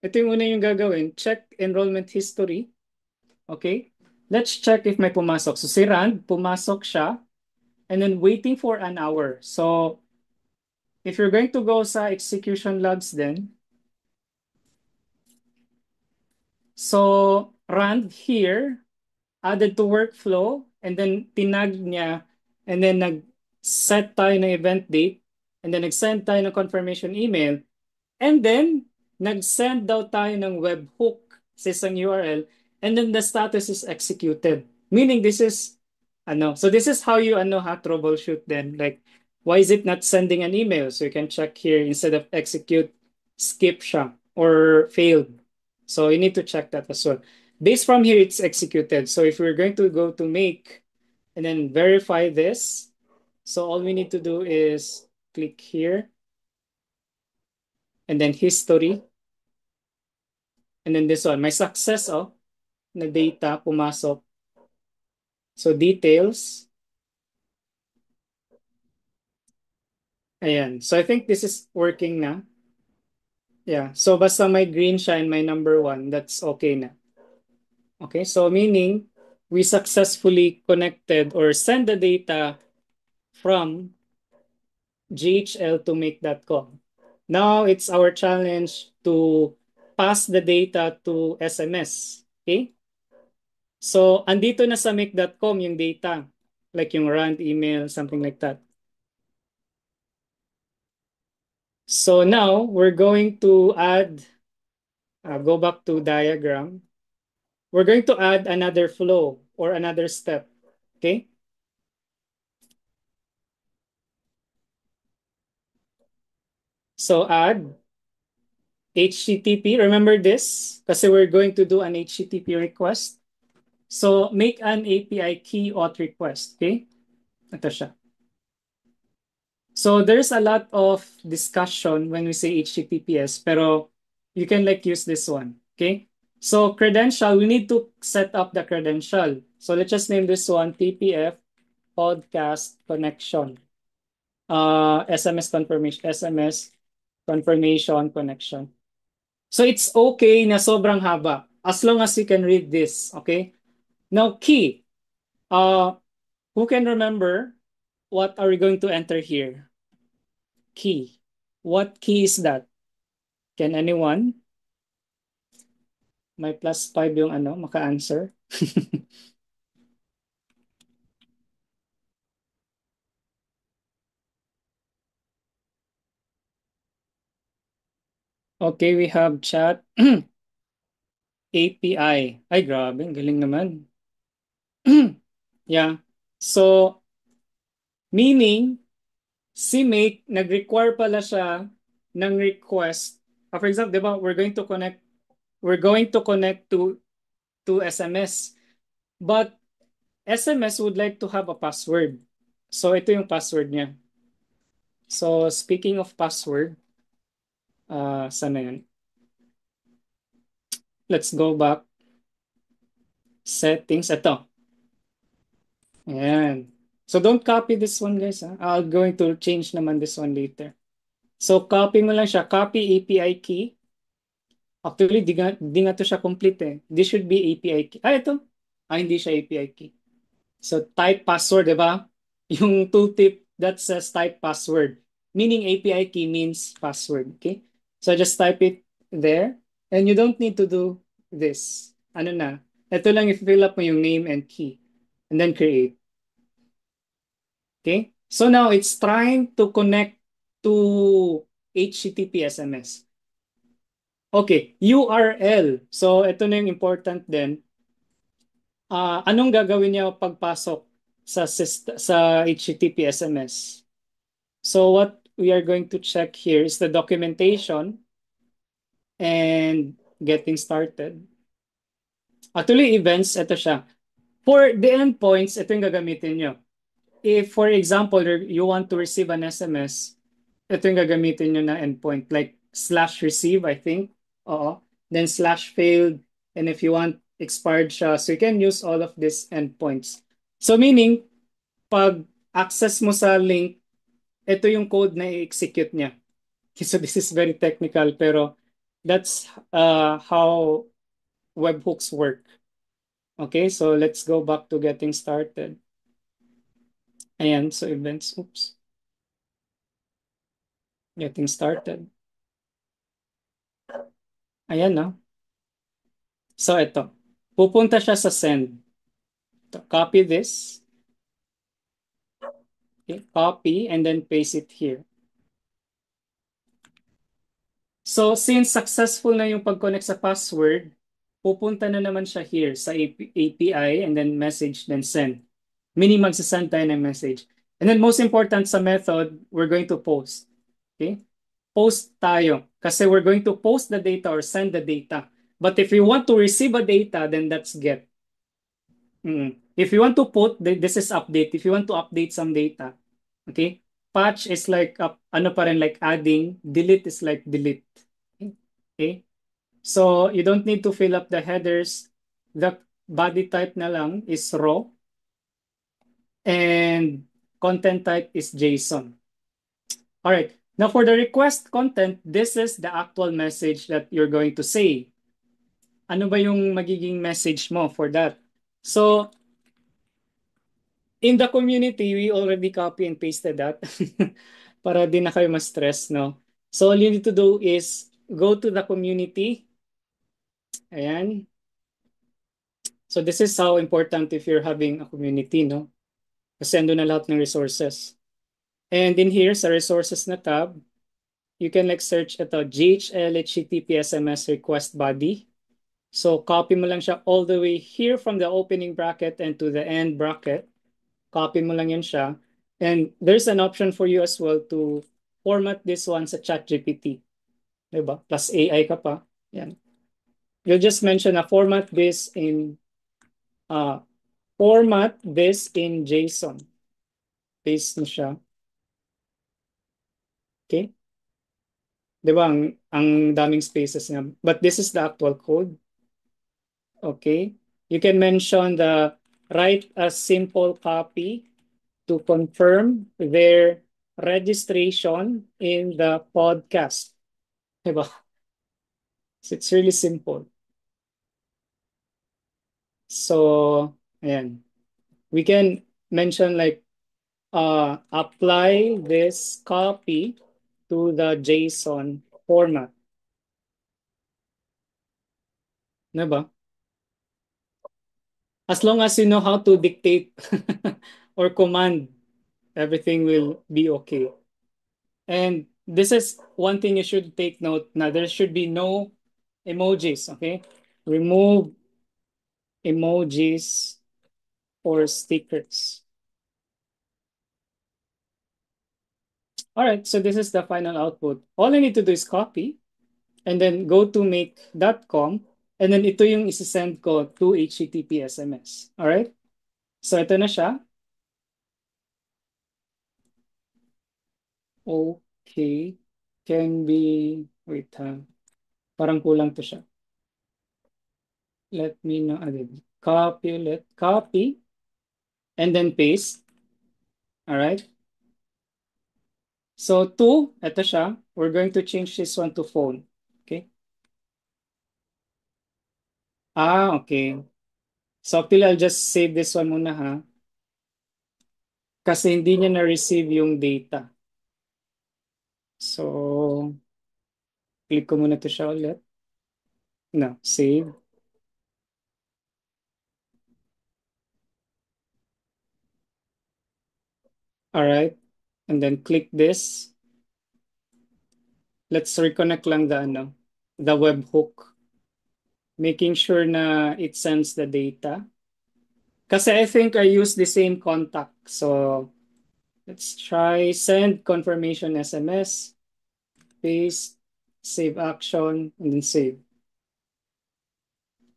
ito yung una yung gagawin. Check enrollment history. Okay. Let's check if may pumasok. So si Rand, pumasok siya. And then waiting for an hour. So if you're going to go sa execution logs then, so Rand here added to workflow and then tinag niya and then nag-set tayo ng event date and then nag-send tayo ng confirmation email and then nag-send daw tayo ng webhook sa isang URL and then the status is executed. Meaning this is so this is how you troubleshoot then, like why is it not sending an email? So you can check here instead of execute, skip siya or failed. So you need to check that as well. Based from here, it's executed. So if we're going to go to make and then verify this, so all we need to do is click here and then history. And then this one, my success na data pumasok. So details. Ayan. So I think this is working na. Yeah. So basta may green siya and may number 1, that's okay na. Okay. So meaning we successfully connected or send the data from GHL to make.com. Now it's our challenge to pass the data to SMS. Okay? So andito na sa make.com yung data. Like yung rand email, something like that. So now we're going to add, go back to diagram. We're going to add another flow or another step. Okay? So add HTTP. Remember this? Kasi we're going to do an HTTP request. So make an API key auth request. Okay? Ito siya. So there's a lot of discussion when we say HTTPS, pero you can use this one. Okay? So credential, we need to set up the credential. So let's just name this one TPF podcast connection. SMS confirmation connection. So it's okay na sobrang haba as long as you can read this. Okay? Now key. Who can remember what are we going to enter here? Key. What key is that? Can anyone? May +5 yung maka-answer. Okay, we have chat. API. Ay, grabe. Galing naman. Yeah. So, meaning, si Make, nag-require pala siya ng request. For example, di ba, we're going to connect to SMS. But SMS would like to have a password. So, ito yung password niya. So, speaking of password, sana yun? Let's go back. Settings. Ito. Ayan. So, don't copy this one, guys. I'm going to change naman this one later. So, copy mo lang siya. Copy API key. Actually, di nga to siya complete eh. This should be API key. Ito. Hindi siya API key. So, type password, di ba? Yung tooltip that says type password. Meaning API key means password. Okay? So, just type it there. And you don't need to do this. Ano na? Ito lang i-fill up mo yung name and key. And then create. Okay? So now it's trying to connect to HTTP SMS. Okay, URL. So ito na yung important din. Anong gagawin niya pagpasok sa HTTP SMS? So what we are going to check here is the documentation and getting started. Actually, events, ito siya. For the endpoints, ito yung gagamitin nyo. If, for example, you want to receive an SMS, ito yung gagamitin nyo na endpoint. Like slash receive, I think. Oo. Then slash failed. And if you want expired siya, so you can use all of these endpoints. So meaning, pag access mo sa link, ito yung code na i-execute niya. So this is very technical, pero that's how webhooks work. Okay, so let's go back to getting started. Ayan, so events, oops. Getting started. Ayan na. So ito, pupunta siya sa send. So, copy this. Okay, copy and then paste it here. So since successful na yung pag-connect sa password, pupunta na naman siya here sa API and then message, then send. Meaning magsasend tayo ng message. And then most important sa method, we're going to post. Okay? Post tayo kasi we're going to post the data or send the data. But if you want to receive a data, then that's get. If you want to put, this is update. If you want to update some data, okay? Patch is like, ano pa rin, like adding. Delete is like delete. Okay? So you don't need to fill up the headers. The body type na lang is raw. And content type is JSON. All right. Now for the request content, this is the actual message that you're going to say. Ano ba yung magiging message mo for that? So in the community, we already copy and pasted that para di na kayo ma-stress, no? So all you need to do is go to the community. Ayan. So this is how important if you're having a community, no? Kasi ando na lahat ng resources. And in here, sa resources na tab, you can like search ito, GHL HTTP SMS request body. So copy mo lang siya all the way here from the opening bracket and to the end bracket. Copy mo lang yan siya. And there's an option for you as well to format this one sa ChatGPT. Diba? Plus AI ka pa. Yan. You'll just mention na format this in JSON. Paste mo siya. Okay? Diba? Ang daming spaces niya. But this is the actual code. Okay? You can mention write a simple copy to confirm their registration in the podcast. Diba? So it's really simple. So, ayan. We can mention like apply this copy to the JSON format. Diba? As long as you know how to dictate or command, everything will be okay. And this is one thing you should take note. Now, there should be no emojis, okay? Remove emojis or stickers. All right, so this is the final output. All I need to do is copy and then go to make.com and then ito yung isi-send ko to HTTP SMS. All right? So ito na siya. Okay. Can be, wait ha. Parang kulang to siya. Let me know again. Copy and then paste. All right? So ito siya. We're going to change this one to phone. Okay? Okay. So actually, I'll just save this one muna ha. Kasi hindi niya na-receive yung data. So, click ko muna to siya ulit. No, save. All right. And then click this. let's reconnect lang the webhook. Making sure na it sends the data. Kasi I think I use the same contact. So let's try send confirmation SMS, paste, save action, and then save.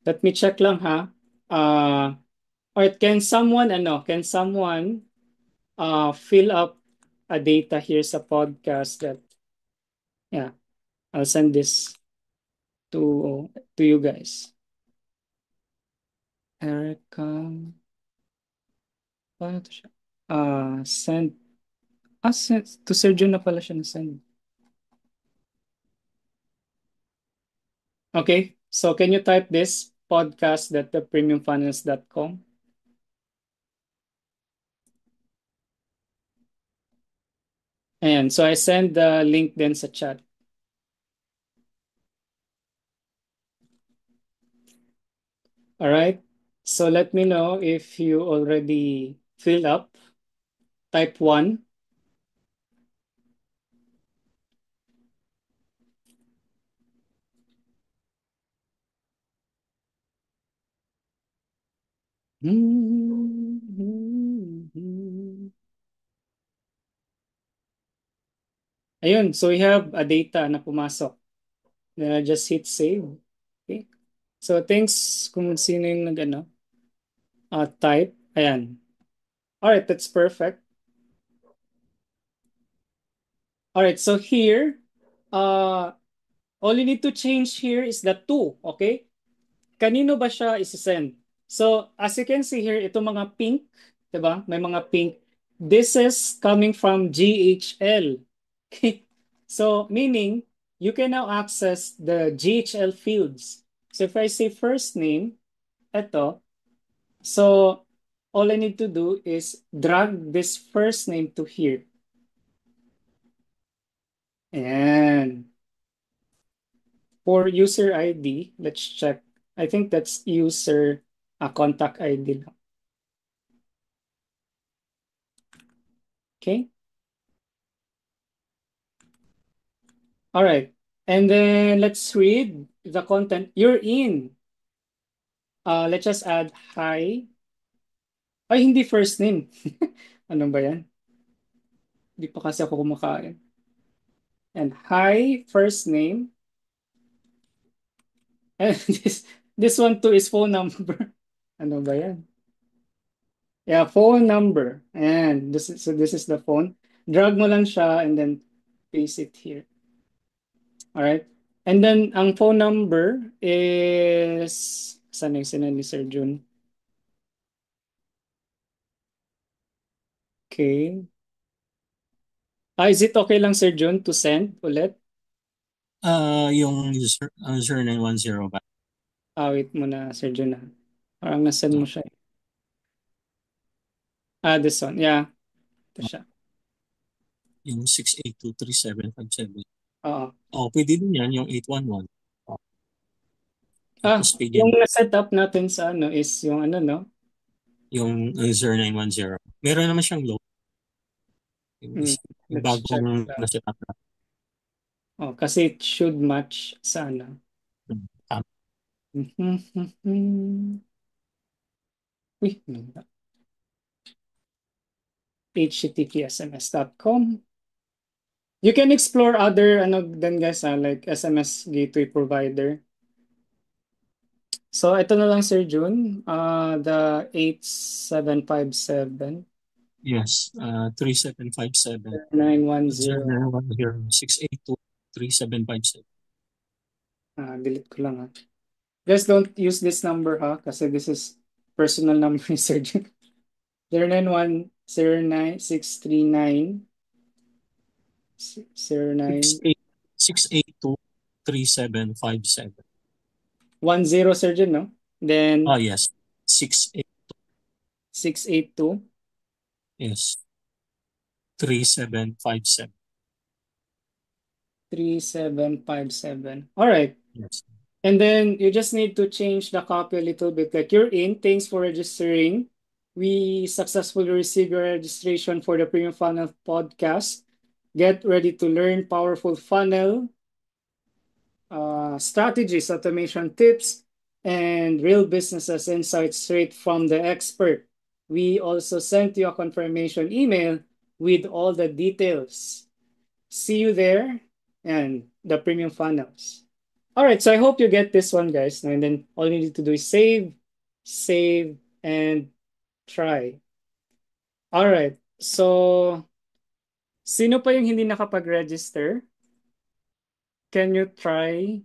Let me check lang ha. Or can someone fill up a data here sa podcast that yeah, I'll send this to you guys. Erica, paano to siya? Send, send, to Sergio na pala siya na-send. Okay, so can you type this podcast.thepremiumfunnels.com? And so I send the link then sa chat. All right. So let me know if you already filled up. Type 1. Ayun, so we have a data na pumasok. Then I just hit save. Okay. So thanks kung sino yung type. Ayan. All right, that's perfect. All right, so here, uh, all you need to change here is the two, okay? Kanino ba siya isi-send? So, as you can see here, ito mga pink, 'di ba? May mga pink. This is coming from GHL. Okay? So, meaning you can now access the GHL fields. So, if I say first name, ito, so all I need to do is drag this first name to here. And for user ID, let's check. I think that's user contact ID lang. Okay. All right. And then let's read the content. You're in. Let's just add hi. Ay, hindi first name. Ano ba yan? Hindi pa kasi ako kumakain. And hi, first name. And this one too is phone number. Ano ba yan? Yeah, phone number. And this is the phone. Drag mo lang siya and then paste it here. All right. And then ang phone number is saan yung sinend ni Sir Jun? Okay. Is it okay lang Sir Jun to send ulit? Yung user 0910 ba? Wait muna Sir Jun na. Parang nasend mo siya. This one. Yeah. Ito siya. Yung 6823757. Oo. Pwede din yan, yung 811. Tapos bigyan Yung na-set up natin sa is yung no? yung 0910. Meron naman siyang low. Yung, Hmm. yung Let's check bagong lang. na-set up na. Kasi it should match sa Tama. Uy, httpsms.com. You can explore other then guys like SMS gateway provider. So ito na lang Sir Jun, the 8757 Yes, 3757 910. 6823757. Delete ko lang ha. Guys, don't use this number ha kasi this is personal number ni Sir Jun. 09109639 0910 6823757. Sir Jun, no? Then Yes. 682 Yes. 3757. 3757. All right. Yes. And then you just need to change the copy a little bit. Like you're in, thanks for registering. We successfully received your registration for the Premium Funnel podcast. Get ready to learn powerful funnel strategies, automation tips, and real businesses insights straight from the expert. We also sent you a confirmation email with all the details. See you there and the premium funnels. All right, so I hope you get this one, guys. And then all you need to do is save, and try. All right, so sino pa yung hindi nakapag-register? Can you try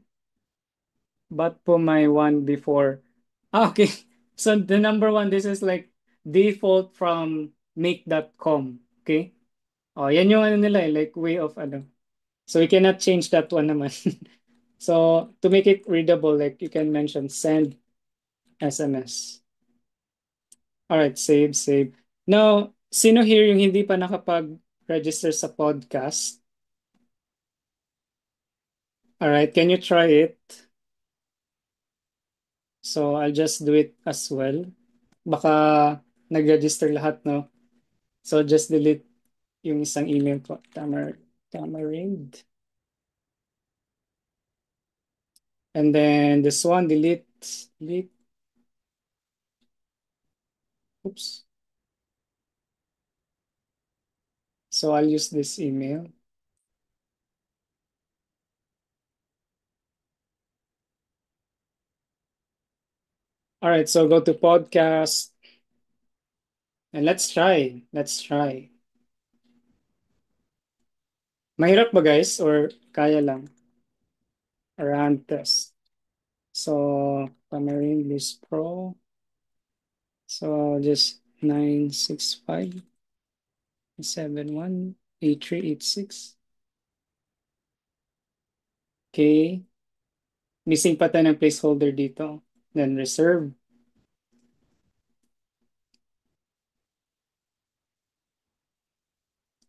but po my one before? Okay, so the number one, this is like default from make.com. Okay? Oh, yan yung ano nila, like way of ano. So we cannot change that one naman. So to make it readable, like you can mention send SMS. All right, save. Now, sino here yung hindi pa nakapag-register sa podcast? All right, can you try it? So I'll just do it as well. Baka nag-register lahat, no? So just delete yung isang email ko. Tamarind. And then this one, delete. Oops. So I'll use this email. All right, so go to podcast and let's try. Mahirap ba guys or kaya lang? Run test. So Tamarind list pro. So just 965718386. Okay. Missing pa tayo ng placeholder dito. Then reserve.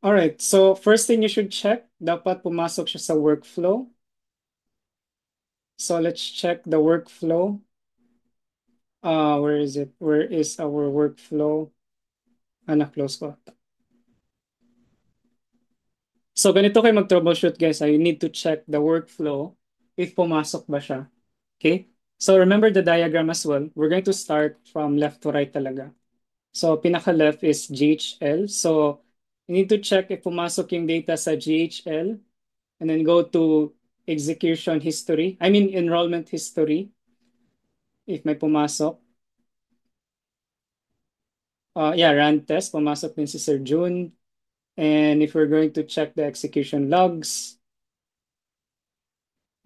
Alright, so first thing you should check, dapat pumasok siya sa workflow. So let's check the workflow. Where is it? Where is our workflow? Na-close ko. So ganito kayo mag-troubleshoot guys. You need to check the workflow if pumasok ba siya. Okay? So remember the diagram as well. We're going to start from left to right talaga. So pinaka-left is GHL. So you need to check if pumasok yung data sa GHL and then go to execution history. I mean enrollment history if may pumasok. Yeah, run test. Pumasok din si Sir June. And if we're going to check the execution logs,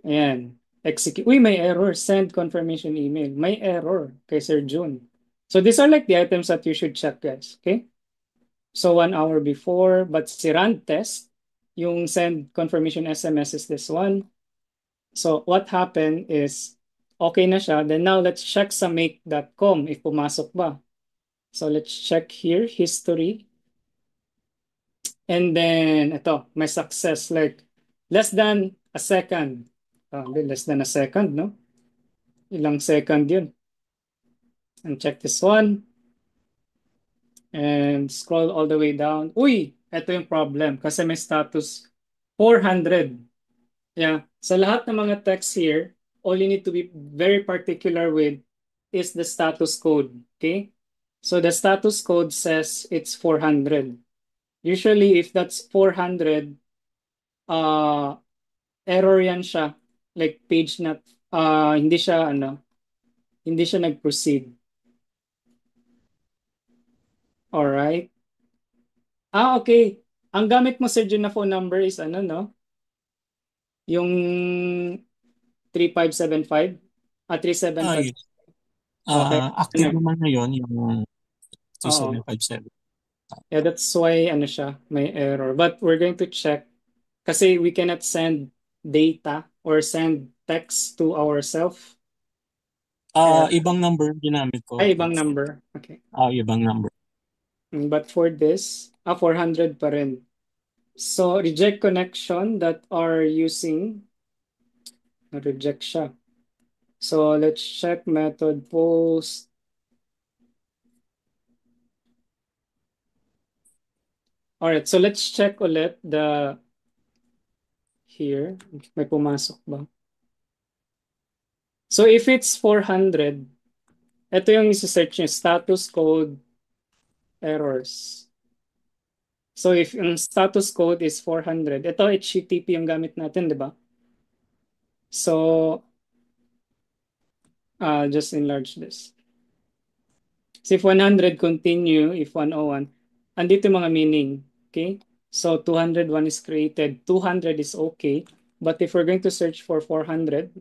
ayan. Uy, may error. Send confirmation email. May error kay Sir June. So these are like the items that you should check, guys. Okay? So 1 hour before, but si run test, yung send confirmation SMS is this one. So what happened is, okay na siya. Then now let's check sa make.com if pumasok ba. So let's check here, history. And then, ito, may success like less than a second. Less than a second, no? Ilang second yun. And check this one. And scroll all the way down. Uy, ito yung problem kasi may status 400. Yeah. Sa lahat ng mga text here, all you need to be very particular with is the status code. Okay? So the status code says it's 400. Usually, if that's 400, error yan siya. Like page not, hindi siya nag-proceed. Alright. Okay. Ang gamit mo, Sir Jun, na phone number is ano, no? Yung 3575? 375. Yes. Okay. Active Ano? naman ngayon yung Oo. 2757. Yeah, that's why ano siya, may error. But we're going to check kasi we cannot send data or send text to ourselves. Ibang number ginamit ko. Ay, ibang number. Okay. Ibang number. But for this, 400 pa rin. So, reject connection that are using, reject siya. So, let's check method post. Alright, so let's check ulit the here. May pumasok ba? So if it's 400, ito yung isa-search nyo, status code errors. So if yung status code is 400, ito HTTP yung gamit natin, di ba? So just enlarge this. So if 100 continue, if 101, andito yung mga meaning. Okay? So 201 is created, 200 is okay. But if we're going to search for 400,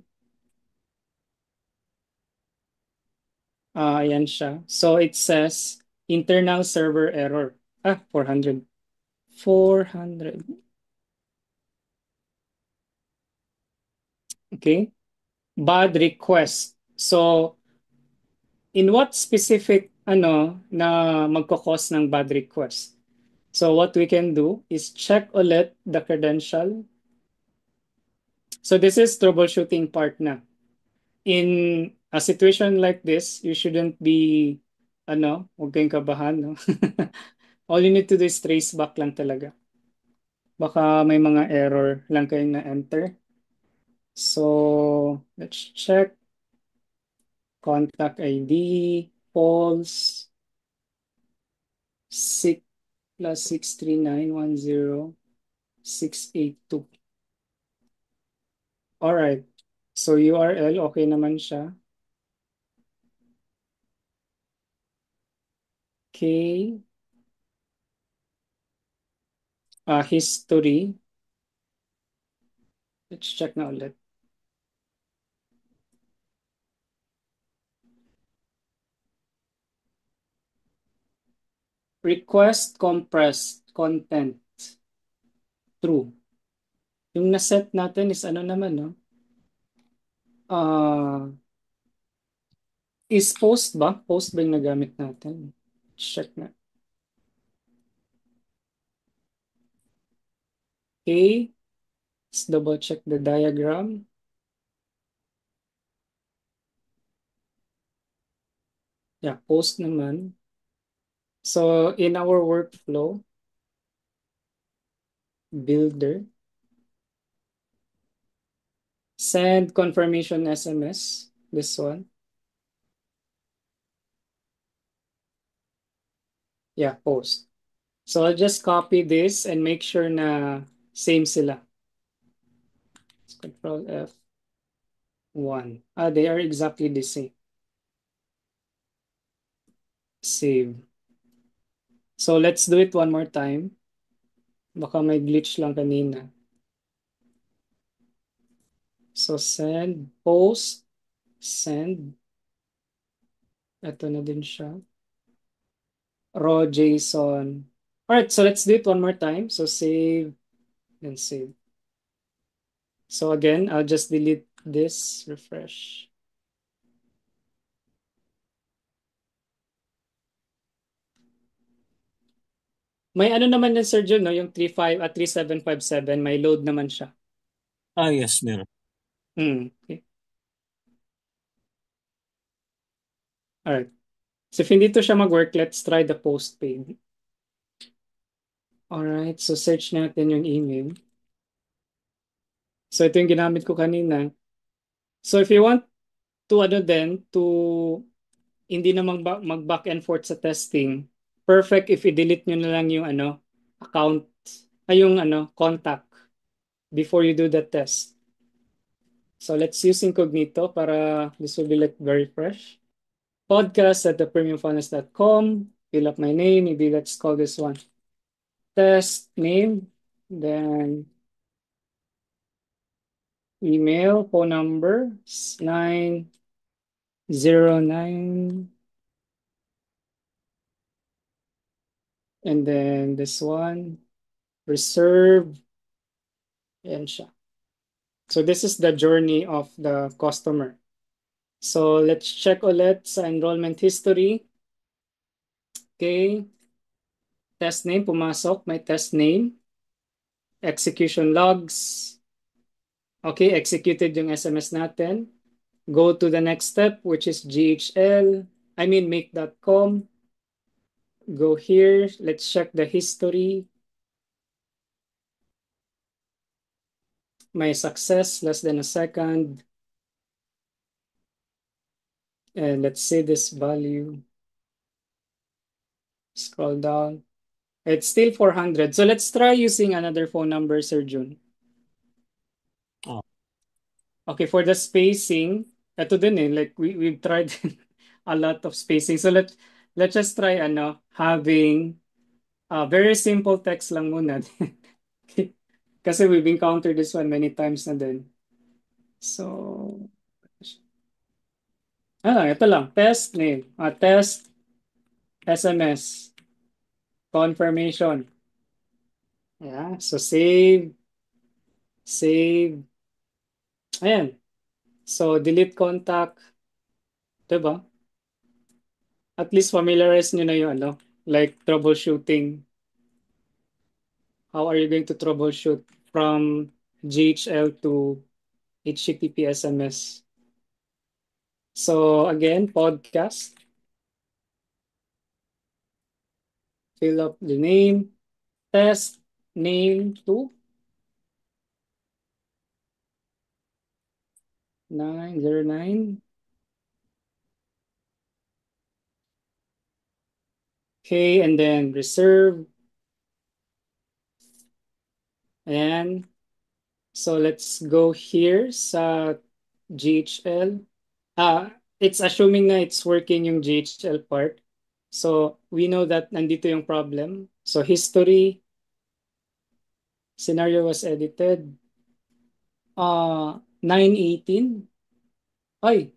ayan siya. So it says internal server error. 400. 400. Okay? Bad request. So in what specific na magkakos ng bad request? So what we can do is check ulit the credential. So this is troubleshooting part na. In a situation like this, you shouldn't be huwag kayong kabahan, no? All you need to do is trace back lang talaga. Baka may mga error lang kayong na-enter. So let's check contact ID, false, 6 plus 63910 682. Alright. So URL, okay naman siya. Okay. History. Let's check na ulit. Request compressed content. True. Yung na-set natin is ano naman, no? Is post ba? Post ba yung nagamit natin? Check na. Okay. Let's double check the diagram. Yeah, post naman. So in our workflow, builder, send confirmation SMS, this one. Yeah, post. So I'll just copy this and make sure na same sila. Control F1. They are exactly the same. Save. So let's do it one more time. Baka may glitch lang kanina. So send, post, send. Ito na din siya. Raw JSON. Alright, so let's do it one more time. So save and save. So again, I'll just delete this, refresh. May ano naman din, Sir Jun, no? Yung 35 at 3757, may load naman siya. Yes, meron. Okay. Alright. So if hindi to siya mag-work, let's try the post page. Alright, so search natin yung email. So ito yung ginamit ko kanina. So if you want to to hindi na mag-back and forth sa testing, perfect if i-delete nyo na lang yung account, yung contact before you do the test. So let's use incognito para this will be like very fresh. Podcast at thepremiumfunnels.com. Fill up my name. Maybe let's call this one test name. Then email, phone number 909. And then this one, reserve. Ayan siya. So this is the journey of the customer. So let's check ulit sa enrollment history. Okay. Test name, pumasok. May test name. Execution logs. Okay, executed yung SMS natin. Go to the next step, which is make.com. Go here. Let's check the history. My success, less than a second. And let's say this value, scroll down. It's still 400. So let's try using another phone number, Sir Jun. Oh, Okay, for the spacing, ito din eh, like we've tried a lot of spacing. So let's just try having very simple text lang muna. Kasi we've encountered this one many times na din. So, ito lang, test name, test SMS confirmation. Yeah, so save. Ayan. So delete contact, 'di ba? At least familiarize nyo na yung like troubleshooting. How are you going to troubleshoot from GHL to HTTP SMS? So again, podcast, fill up the name, test name to 909. Okay, and then reserve. And so let's go here sa GHL. It's assuming na it's working yung GHL part. So we know that nandito yung problem. So history, scenario was edited. 918. Ay,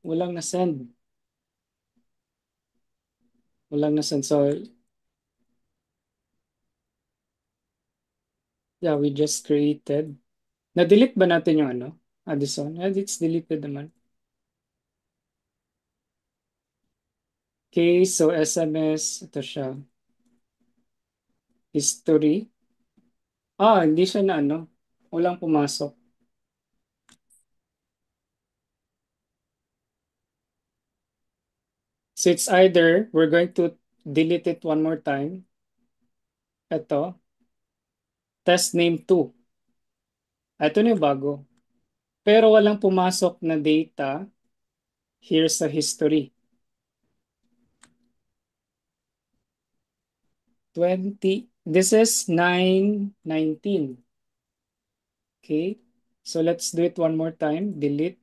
walang na-send. Walang na-send. So yeah, we just created. Na-delete ba natin yung Addison? It's deleted naman. Okay, so SMS, ito siya. History. Hindi siya na walang pumasok. So it's either we're going to delete it one more time. Ito, test name 2. Ito na yung bago. Pero walang pumasok na data here sa history. 20. This is 919. Okay. So let's do it one more time. Delete.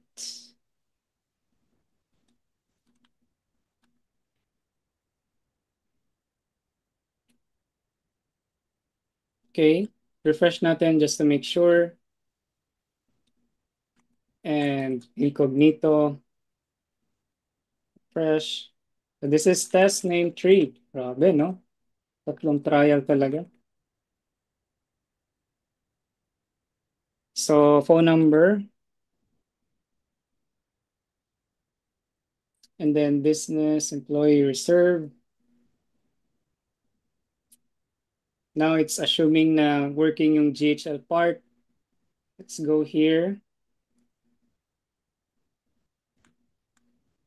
Okay. Refresh natin just to make sure. And incognito. Fresh. So this is test name 3. Grabe, no? Tatlong trial talaga. So phone number. And then business, employee, reserve. Now it's assuming na working yung GHL part. Let's go here.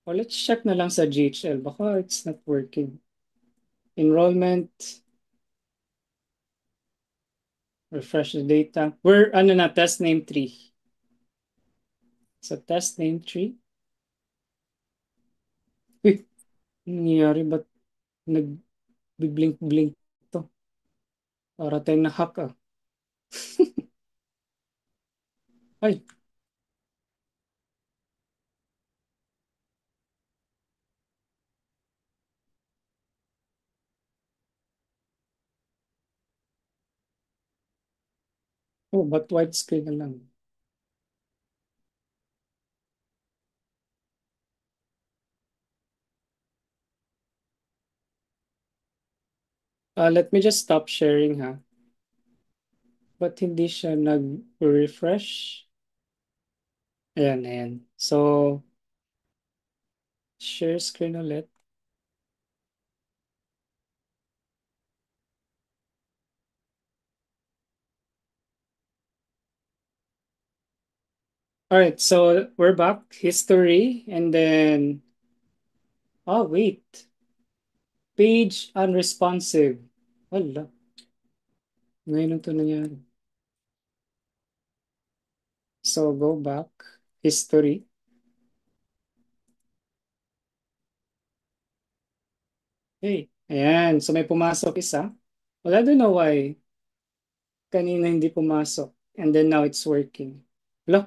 Or let's check na lang sa GHL. Baka it's not working. Enrollment. Refresh the data. We're na, test name 3. So test name 3. Uy, nangyayari ba't nag-blink-blink to? Para tayong na-hack Ay, ba't white screen na lang? Let me just stop sharing ha. Ba't hindi siya nag-refresh? Ayan, ayan. So, share screen ulit. All right, so we're back. History, and then, wait. Page unresponsive. Wala. Ngayon ito nangyari. So, go back. History. Okay. Ayan. So may pumasok isa. Well, I don't know why kanina hindi pumasok. And then now it's working. Look,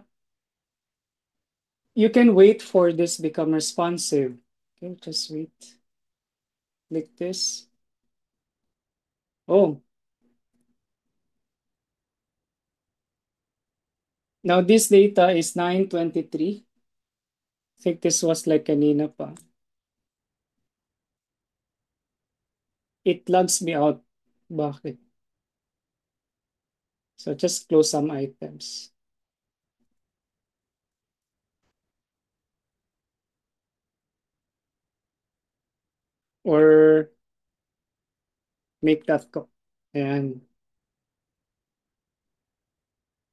you can wait for this become responsive. Okay, just wait. Click this. Oh, now this data is 9:23. I think this was like kanina pa. It logs me out. Bakit? So just close some items. Or make that go. Ayan.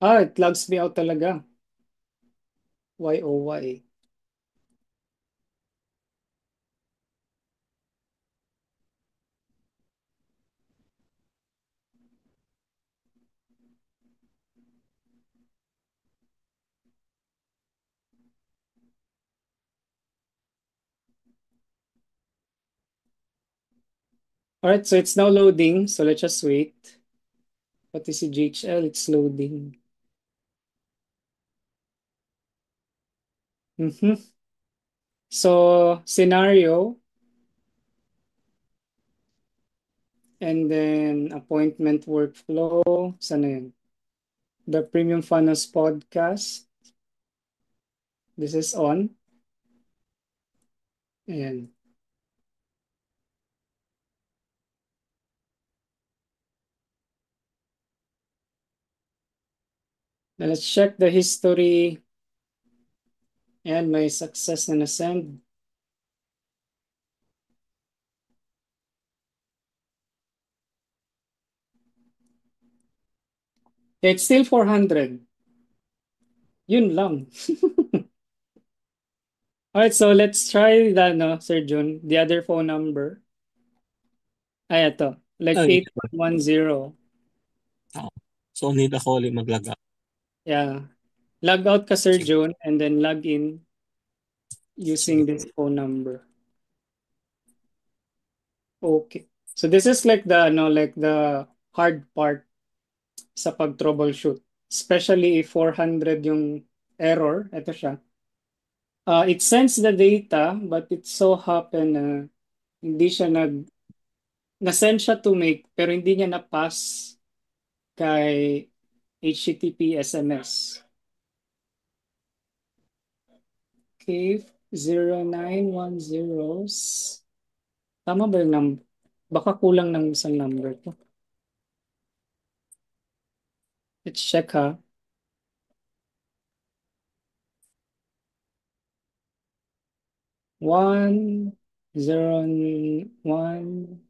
Ah, it logs me out talaga. Why oh why? All right, so it's now loading. So let's just wait. What is the GHL? It's loading. So scenario and then appointment workflow. Sana yun? The Premium Funnels podcast. This is on. Ayan. Now let's check the history and my success na na-send. It's still 400. Yun lang. Alright, so let's try that, no, Sir Jun. The other phone number. Ay, ito. Like Ay, 8110. oh. So, need ako ulit mag-log out. Yeah. Log out ka, Sir Sige. Jun, and then log in using Sige. this phone number. Okay. So this is like the, no, like the hard part sa pag-troubleshoot. Especially if 400 yung error. Ito siya. It sends the data, but it so happen na hindi siya na-send siya to make, pero hindi niya na-pass kay HTTP SMS. Okay, 0910. Tama ba yung number? Baka kulang ng isang number to. Let's check ha. One, zero, one,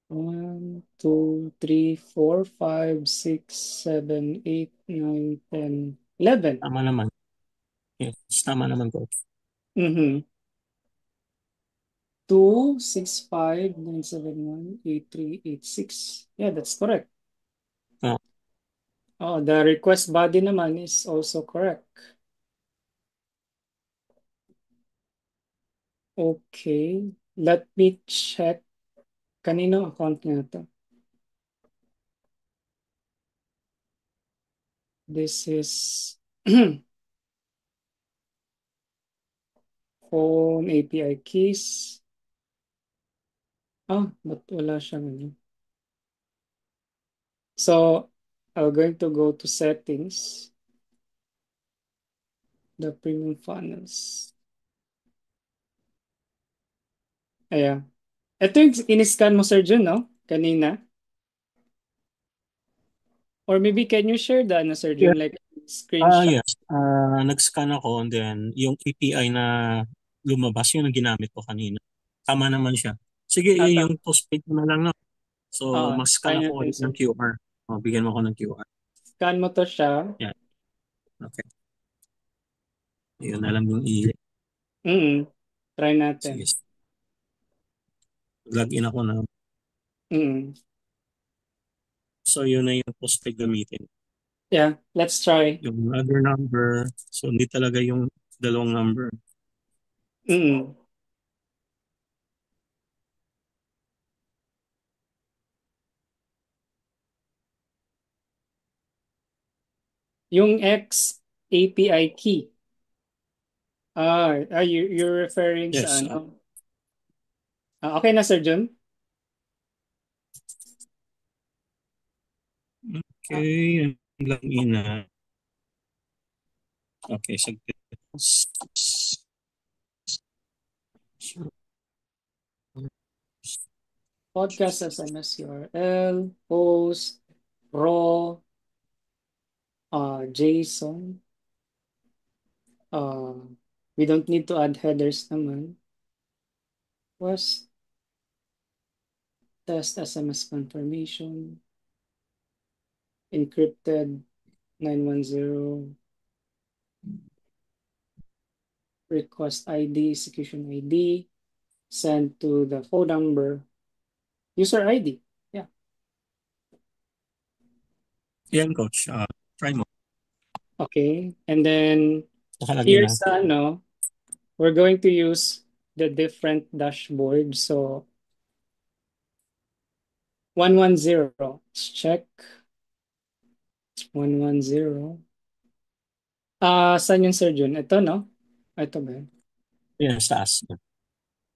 1, 2, 3, 4, 5, 6, 7, 8, 9, 10, 11. Tama naman. Yes, tama naman ko. Mm-hmm. 2, 6, 5, 9, 7, 1, 8, 3, 8, 6. Yeah, that's correct. Oh, Oh, the request body naman is also correct. Okay, let me check. Kanino account niya to? This is phone API keys. Ah, but wala siyang ano. So, I'm going to go to settings, the premium funnels. Ayan. Ito yung in-scan mo, Sir Jun, no? Kanina. Or maybe can you share the, ano, Sir yeah. Jun, like screenshot? Yes. Nag-scan ako and then yung API na lumabas, yun ang ginamit ko kanina. Tama naman siya. Sige, Tata. yung postpaid ko na lang, no? So, Oo, try mas-scan ako natin, ulit Sir. ng QR. Oh, bigyan mo ako ng QR. Scan mo to siya. Yan. Okay. Yun na lang yung i- Try natin. Sige. Log in ako na. Mm. So, yun na yung postpaid gamitin. Yeah, let's try. Yung other number, so hindi talaga yung dalawang number. Mm. Yung X API key. You're referring sa Yes. ano? Okay na, Sir John? Okay. Ang lang ina. Okay. Saglit. Podcast SMS URL, post, raw, JSON. Uh, we don't need to add headers naman. Was test SMS confirmation, encrypted 910, request ID, execution ID, send to the phone number, user ID. Yeah. Yan, coach. Try mo. Okay. And then Nakalagay na. here's the ano, we're going to use the different dashboard. So 110. Let's check. 110. Saan yung Sir Jun? Ito, no? Ito ba yun? Yan, sa taas.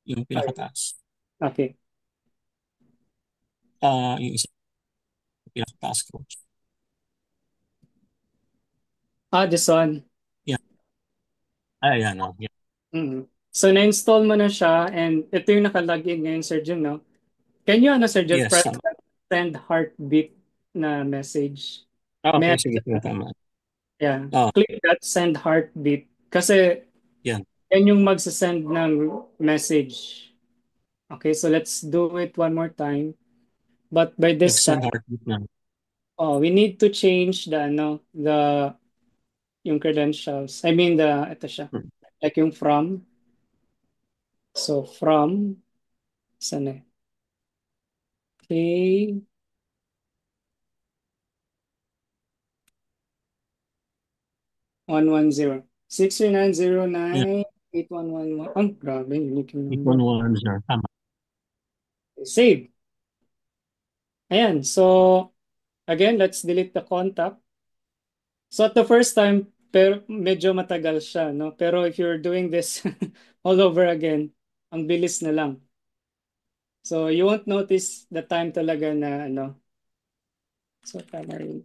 Yung Ay, pinakataas. okay. Yung isa pinakataas, coach. This one. Yan. Ay, yan. Yan. Mhm. So, na-install mo na siya and ito yung nakalagin ngayon, Sir Jun, no? Can you, ano, Sir Jun, Yes. press that send heartbeat na message? Okay. May, Sige. Tama. yeah. Ah, Click that send heartbeat. Kasi yan. yan yung magsasend ng message. Okay, so let's do it one more time. But by this Nag-send time, heartbeat na. we need to change the, ano, yung credentials. I mean, ito siya. Hmm. Like yung from. So, from, saan eh? Okay. One zero 63909 Yan. 8111. Ang grabe, unique yung number. 8110. Tama. Save. Ayan. So, again, let's delete the contact. So, at the first time, pero medyo matagal siya, no? Pero if you're doing this all over again, ang bilis na lang. So, you won't notice the time talaga na, ano. So, primary.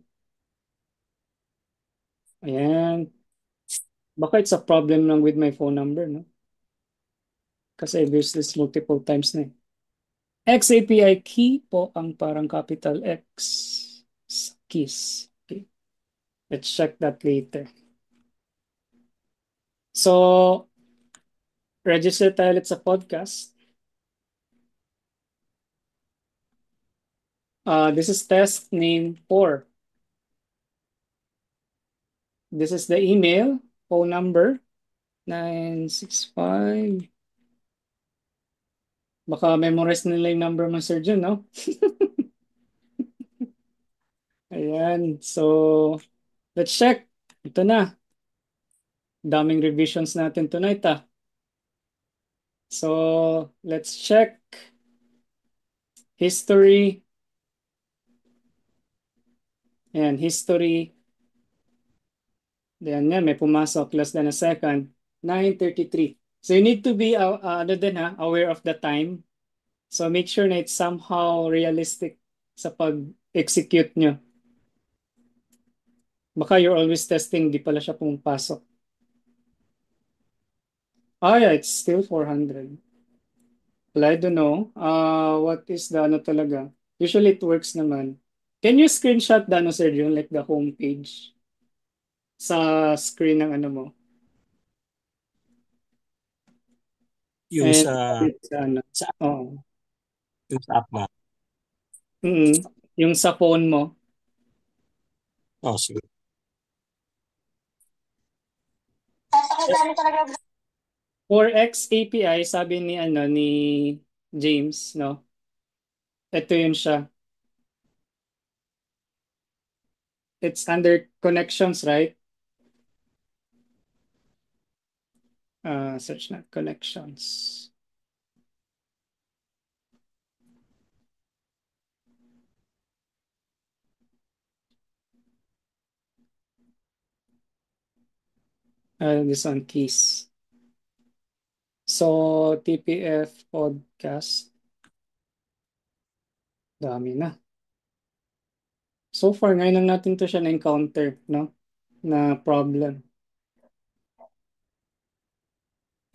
Ayan. Baka it's a problem lang with my phone number, no? Kasi I've used this multiple times na eh. XAPI key po ang parang capital X keys. Okay. Let's check that later. So, register tayo ulit sa podcast. This is test name 4. This is the email, phone number, 965. Baka memorize nila yung number mo, Sir Jun, no? Ayan. So, let's check. Ito na. Daming revisions natin tonight, ah. So, let's check history. Ayan, history. Then, yan, may pumasok less than a second. 9:33. So, you need to be, ano din ha, aware of the time. So, make sure na it's somehow realistic sa pag-execute nyo. Baka you're always testing, di pala siya pumapasok. Yeah, it's still 400. Well, I don't know. What is the ano talaga? Usually it works naman. Can you screenshot the ano, Sir Jun, like the homepage sa screen ng ano mo? Yung And sa, sa ano? sa, Oo. yung sa app ba? Yung sa phone mo. Oh, sige. For X API, sabi ni ano ni James, no? Ito yun siya. It's under connections, right? Search na connections. This one, keys. So, TPF podcast. Dami na. So far, ngayon lang natin to siya na-encounter, no? Na problem.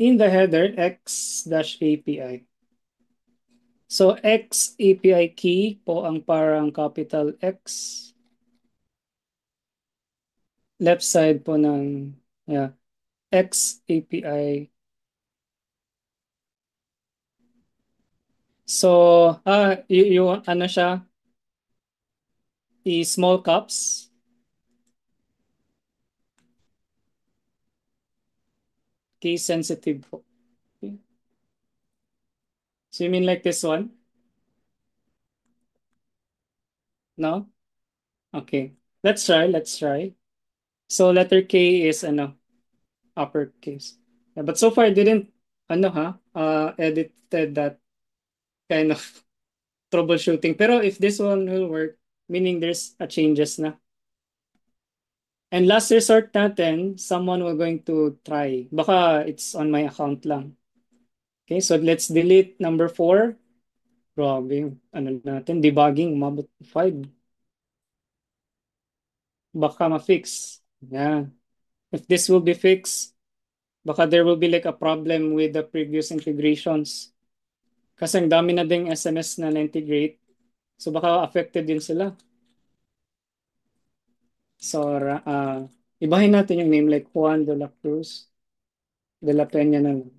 In the header, X-API. So, X API key po ang parang capital X. Left side po ng yeah, X API. So, yung ano siya, small caps, case sensitive po. Okay. So, you mean like this one? No? Okay. Let's try, let's try. So, letter K is ano, uppercase. Yeah, but so far, I didn't, edited that kind of troubleshooting. Pero if this one will work, meaning there's a changes na. And last resort natin, someone will going to try. Baka it's on my account lang. Okay, so let's delete number 4. Grabe yung ano natin, debugging, umabot 5. Baka ma-fix. Yeah. If this will be fixed, baka there will be like a problem with the previous integrations. Kasi ang dami na ding SMS na na-integrate. So baka affected din sila. So, ibahin natin yung name like Juan de la Cruz de la Peña na lang.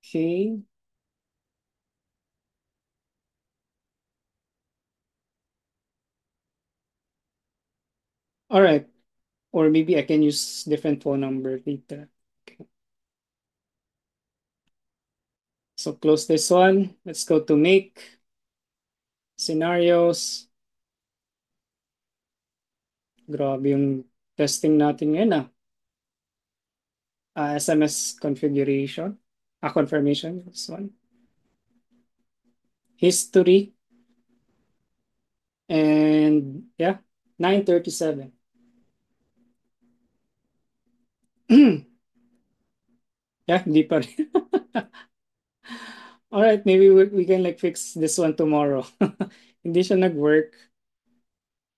Okay. All right. Or maybe I can use different phone number later. Okay. So close this one. Let's go to make scenarios. Grabe yung testing natin ngayon SMS configuration. Confirmation. This one. History. And yeah, 937. Yeah, hindi pa rin. All right, maybe we can like fix this one tomorrow. Hindi siya nag-work.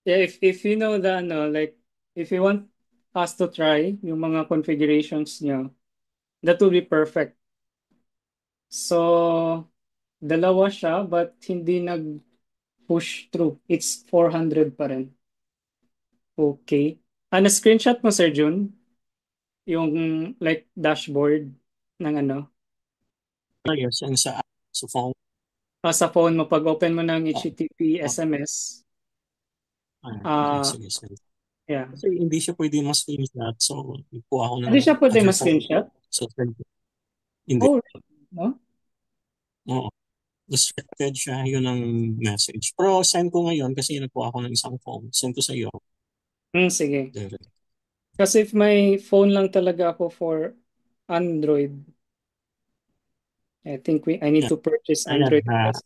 Yeah, if you know the ano, like if you want us to try yung mga configurations niyo, that will be perfect. So, dalawa siya but hindi nag-push through. It's 400 pa rin. Okay. Na-screenshot mo, Sir Jun? Yung like dashboard ng ano? Yes, and sa phone. Sa phone mo, pag open mo ng Oh, HTTP oh, SMS, yes, ah yes, yes. yeah. Kasi hindi siya pwede ma-screenshot. So, kuha ako ng Hindi siya pwede other phone. ma-screenshot? So, hindi. Oh, really? No? Oo. Restricted siya. Yun ang message. Pero send ko ngayon kasi nagkuha ako ng isang phone. Send ko sa iyo. Sige. Direct. Kasi if may phone lang talaga ako for Android, I think I need Yeah. to purchase Ayan. Android first.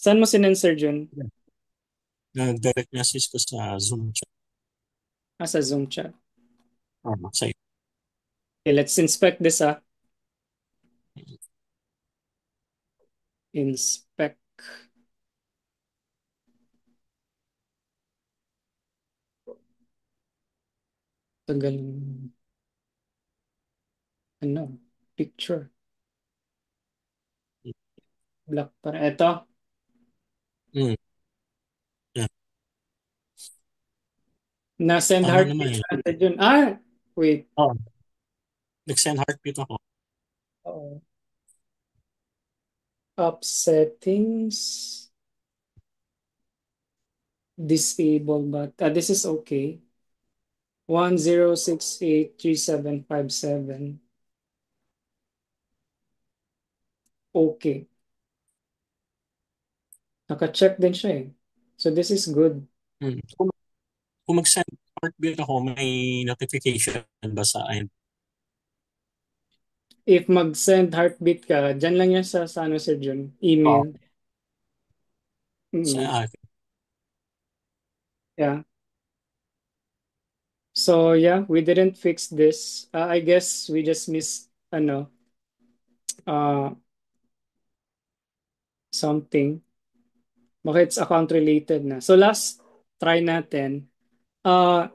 Saan mo sinensor dyan? Direct message ko sa Zoom chat. Sa Zoom chat. Sa iyo. Okay, let's inspect this Inspect. Tagal. Ano? Picture. Black pa rin. Ito. Mm. Yeah. Na-send Tama naman heartbeat eh. natin dyan. Wait. Oh, nag-send heartbeat ako. Oh. Up settings. Disable but this is okay. 10683757. Okay. Naka-check din siya eh. So this is good. Mm. Kung mag-send heartbeat ako, may notification ba sa end? If mag-send heartbeat ka, dyan lang yan sa ano Sir Jun, Oh, email. sa Mm, akin. yeah. So yeah, we didn't fix this. I guess we just missed uh something. Baka it's account related na. So last try natin. Uh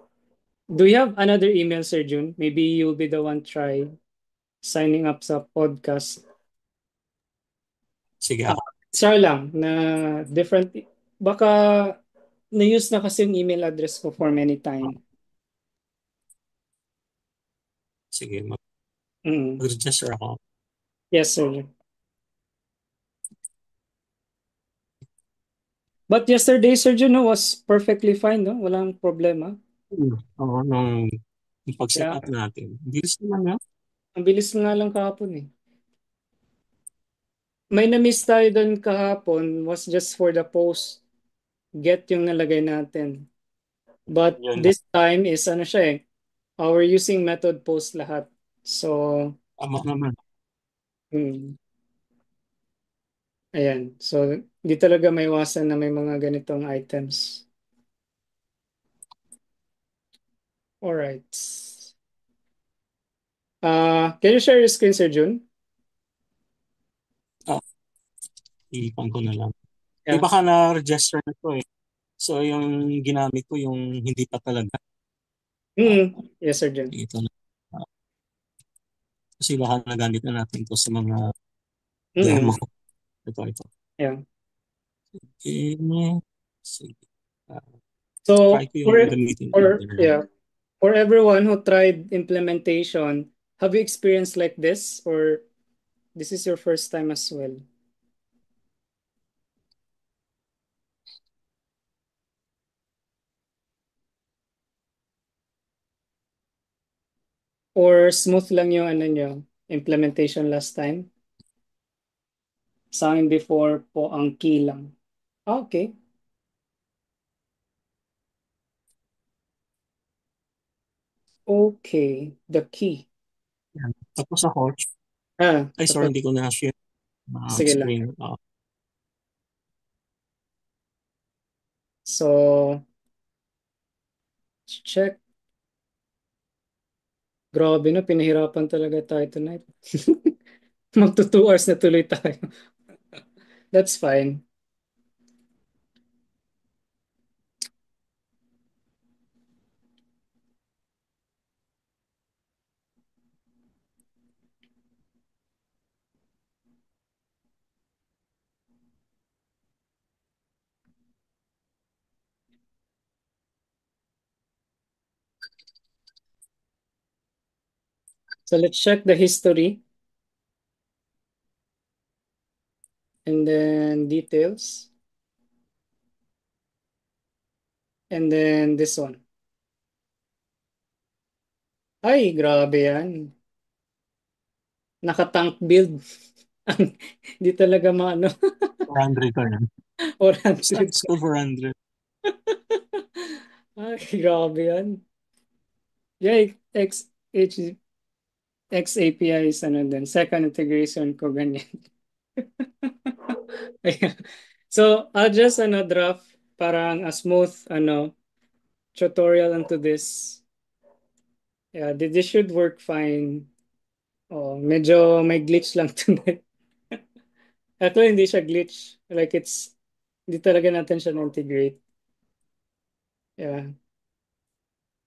do you have another email, Sir Jun? Maybe you'll be the one try signing up sa podcast. Sige Ah, ako. Sorry lang na different baka na-use na kasi yung email address ko for many time. Sige, Mm. mag-register ako. Yes, sir. But yesterday, Sir Jun, no, was perfectly fine, no? Walang problema. Oo, nung pag-set Yeah, up natin. Bilis naman na. ang bilis nga lang kahapon eh. May na-miss tayo doon kahapon was just for the post. Get yung nalagay natin. But Yun lang. this time is ano siya eh. We're using method post lahat. So, Tama naman. hmm, ayan. So, di talaga may iwasan na may mga ganitong items. Alright. Can you share your screen, Sir Jun? Ah, ipan ko na lang. Yeah. Iba ka na-register na to eh. So, yung ginamit ko, yung hindi pa talaga. Yes, Sir Jun. Ito na. Ah, kasi baka nagamit na natin to sa mga demo. Mm. Ito. Yeah. Okay. Sige. Ah, try So ko yung gamitin for either. yeah, for everyone who tried implementation, have you experienced like this or this is your first time as well? Or smooth lang yung ano nyo, implementation last time? Sa akin before po ang key lang. Okay. Okay. The key. Yan. Tapos ako, ay sorry, Tapos hindi ko na-share sige lang. screen. So, check. Grabe na, pinahirapan talaga tayo tonight. Magto 2 hours na tuloy tayo. That's fine. So let's check the history and then details. And then this one. Ay, grabe yan. Naka-tank build. Hindi talaga maano. 400 ka na. Basta 400. school 400. Ay, grabe yan. Yeah, X API is ano din. Second integration ko ganyan. Ayan. So, I'll just draft parang a smooth tutorial into this. Yeah, this should work fine. Oh, medyo may glitch lang tonight. Actually, hindi siya glitch. Like hindi talaga natin siya na-integrate. Yeah.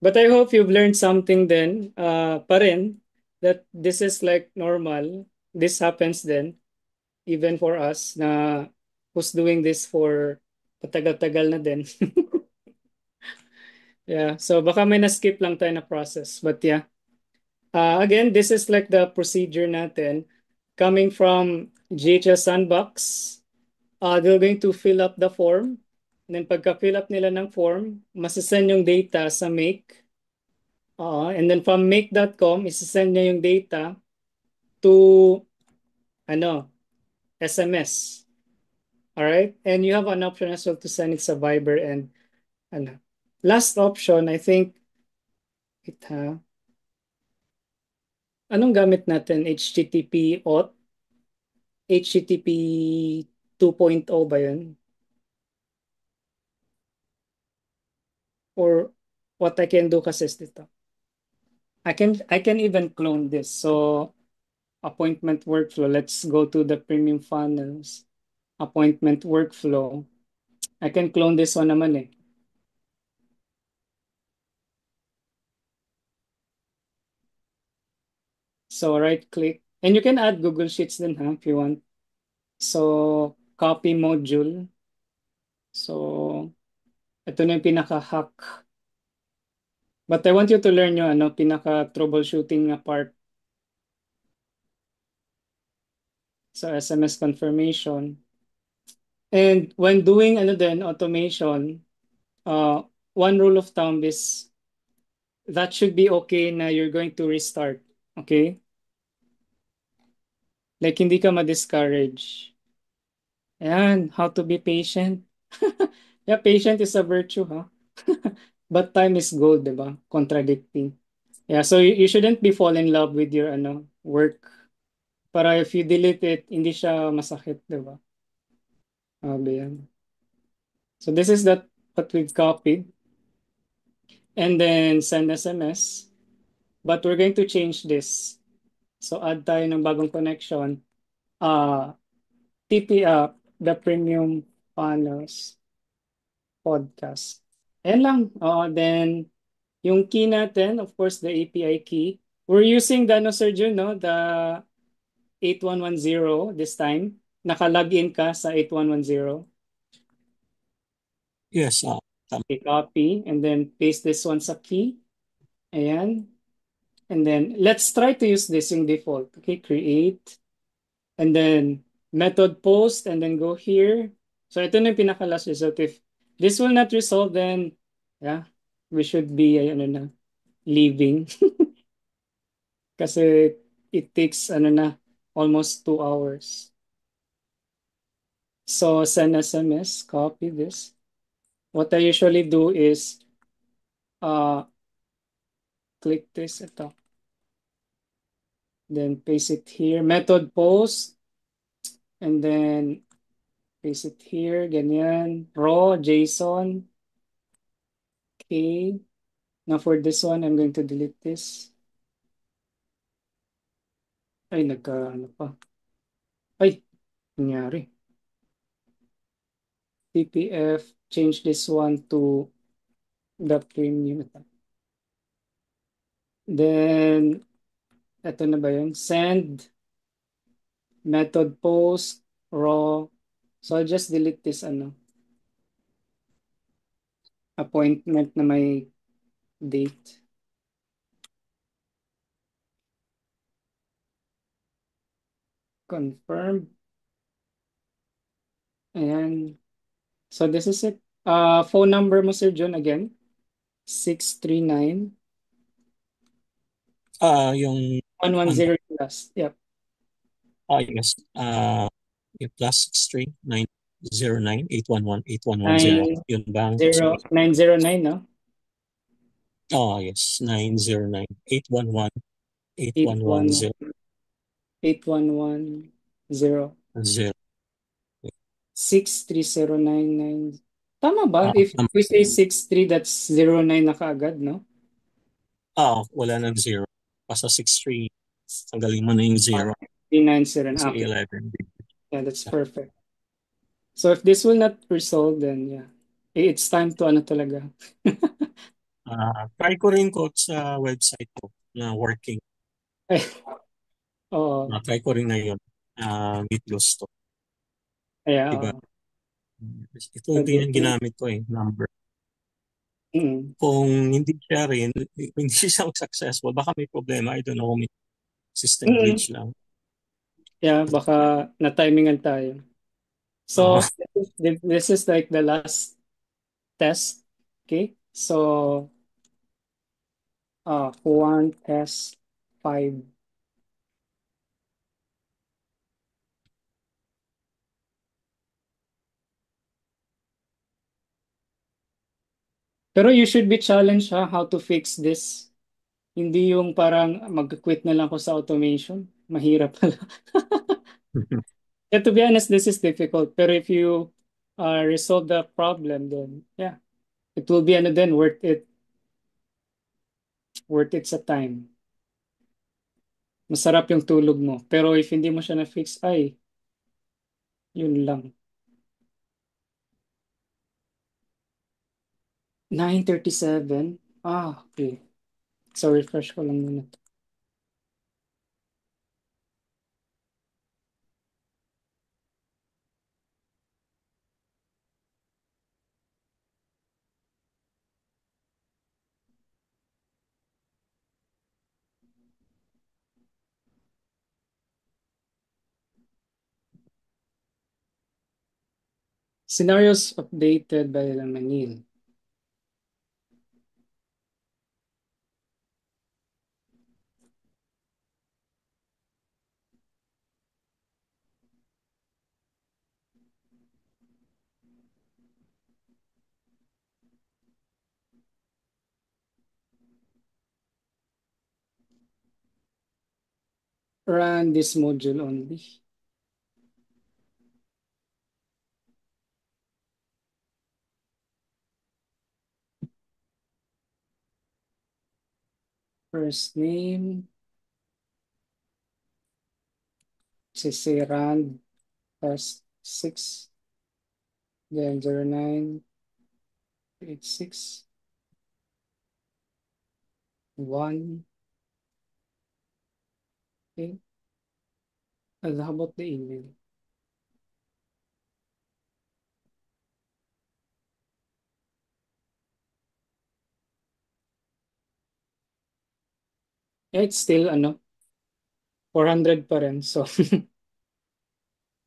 But I hope you've learned something then, pa rin, that this is like normal. This happens then, even for us na who's doing this for patagal-tagal na din. Yeah, so baka may na-skip lang tayo na process. But yeah, again, this is like the procedure natin. Coming from GHS Sandbox, they're going to fill up the form. And then pagka-fill up nila ng form, masasend yung data sa Make. And then from make.com, isasend niya yung data to SMS. All right? And you have an option as well to send it sa Viber and ano. Last option, I think anong gamit natin? HTTP auth? HTTP 2.0 ba yun? Or what I can do kasi is dito. I can even clone this. So appointment workflow. Let's go to the premium funnels. Appointment workflow. I can clone this one naman eh. So right click. And you can add Google Sheets then ha, if you want. So copy module. So ito na yung pinaka-hack. But I want you to learn yung ano, pinaka-troubleshooting na part. So SMS confirmation. And when doing ano din, automation, uh, one rule of thumb is that should be okay na you're going to restart. Okay? Like hindi ka ma-discourage. Ayan, how to be patient. Yeah, patient is a virtue, huh? But time is gold, di ba? Contradicting. Yeah, so you shouldn't be fall in love with your ano work. Para if you delete it, hindi siya masakit, di ba? Yan. So this is that what we've copied. And then send SMS. But we're going to change this. So add tayo ng bagong connection. TP the premium funnels podcast. Ayan lang. Then yung key natin, of course, the API key. We're using the ano, Sir Jun, no? The 8110 this time. Naka-login ka sa 8110. Yes, tama. Okay, copy and then paste this one sa key. Ayan. And then let's try to use this in default. Okay, create. And then method post and then go here. So ito na yung pinaka-last result. If this will not resolve, then yeah, we should be ano na, leaving. Kasi it takes ano na, almost 2 hours. So send SMS, copy this. What I usually do is uh, click this, ito. Then paste it here. Method post. And then paste it here. Ganyan. Raw, JSON. Okay. Now for this one, I'm going to delete this. Ay, ano pa. Ay, nangyari. TPF, change this one to the premium. Then, eto na ba yun? Send, method post, raw. So I'll just delete this ano, appointment na may date. Confirm. Ayan. So this is it. Phone number mo, Sir John, again. 639 Yung 110 plus. Yep. yes. Yung plus 63-909-811-8110. 9 Yun bang? 0 909, no? Yes. 909-811-8110. 8110 Zero. 63099. Tama ba? If Tama. we say 63, that's 09 na kaagad, no? Wala nang zero. Basta 63, tanggalin mo na yung zero. 390. Kasi Okay. 11. Yeah, that's perfect. So if this will not resolve, then yeah. It's time to ano talaga. Try ko rin ko sa website ko na working. Oo. Try ko rin ngayon. Meet gusto. Yeah, Diba? oo. Ito din yung ginamit ko number. Mm. Kung hindi siya rin, hindi siya successful, baka may problema. I don't know, may system glitch lang. Yeah, baka na-timingan tayo. So this is like the last test. Okay. So one test 5. Pero you should be challenged how to fix this. Hindi yung parang mag-quit na lang ako sa automation. Mahirap pala. Yeah, to be honest, this is difficult. Pero if you resolve the problem, then yeah, it will be ano then worth it. Worth it sa time. masarap yung tulog mo. Pero if hindi mo siya na-fix, ay, yun lang. 9:37. Ah, okay. So, refresh ko lang muna. Scenarios updated by Lamanil. Run this module only. First name, say rand test 6, then 0986 1. Okay. And how about the email? Yeah, it's still 400 pa rin. So,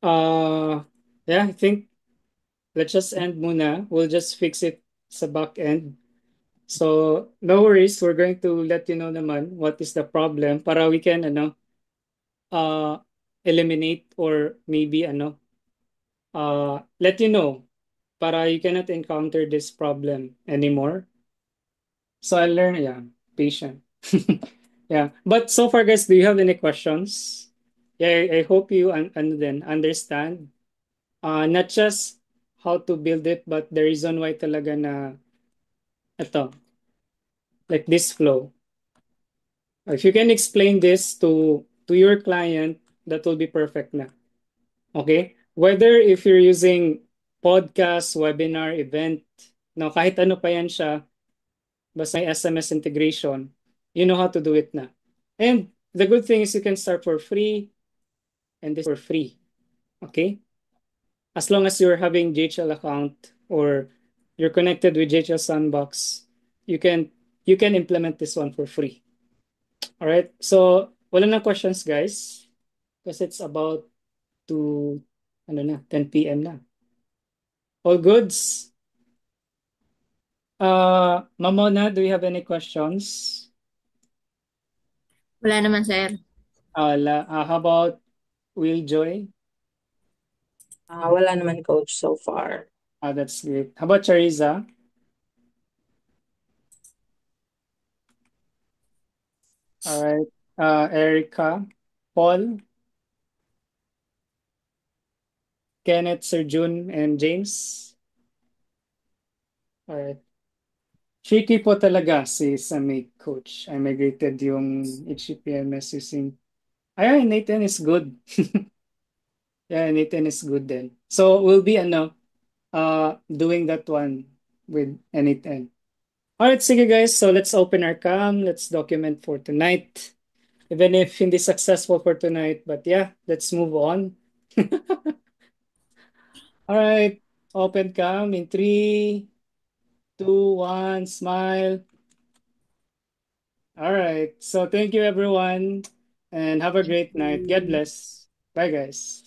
uh, yeah, I think let's just end muna. We'll just fix it sa back end. So, no worries. We're going to let you know naman what is the problem para we can, uh, eliminate or maybe, let you know para you cannot encounter this problem anymore. So, I'll learn, yeah, patient. Yeah. But so far, guys, do you have any questions? Yeah, I hope you and then understand not just how to build it, but the reason why talaga na ito, like this flow. If you can explain this to your client, that will be perfect na. Okay? Whether if you're using podcast, webinar, event, no, kahit ano pa yan siya, basta may SMS integration, you know how to do it na. And the good thing is you can start for free and this for free. Okay? As long as you're having JHL account or you're connected with JHL Sandbox, you can you can implement this one for free. All right. So wala na questions, guys, because it's about to 10 p.m. na. All goods. Mamona, do you have any questions? Wala naman, sir. How about Will Joy? Wala naman, coach, so far. That's great. How about Chariza? All right. Erica, Paul, Kenneth, Sir June, and James. All right. Tricky po talaga si sa Make Coach. I migrated yung HTTPMS using... Ayan, Nathan is good. Yeah, Nathan is good then. So we'll be doing that one with N8N. Alright, sige guys. So let's open our cam. Let's document for tonight. Even if hindi successful for tonight. But yeah, let's move on. Alright, open cam in 3, 2, 1, smile. Alright, so thank you everyone and have a great night. God bless. Bye guys.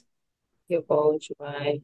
Thank you, coach. Bye.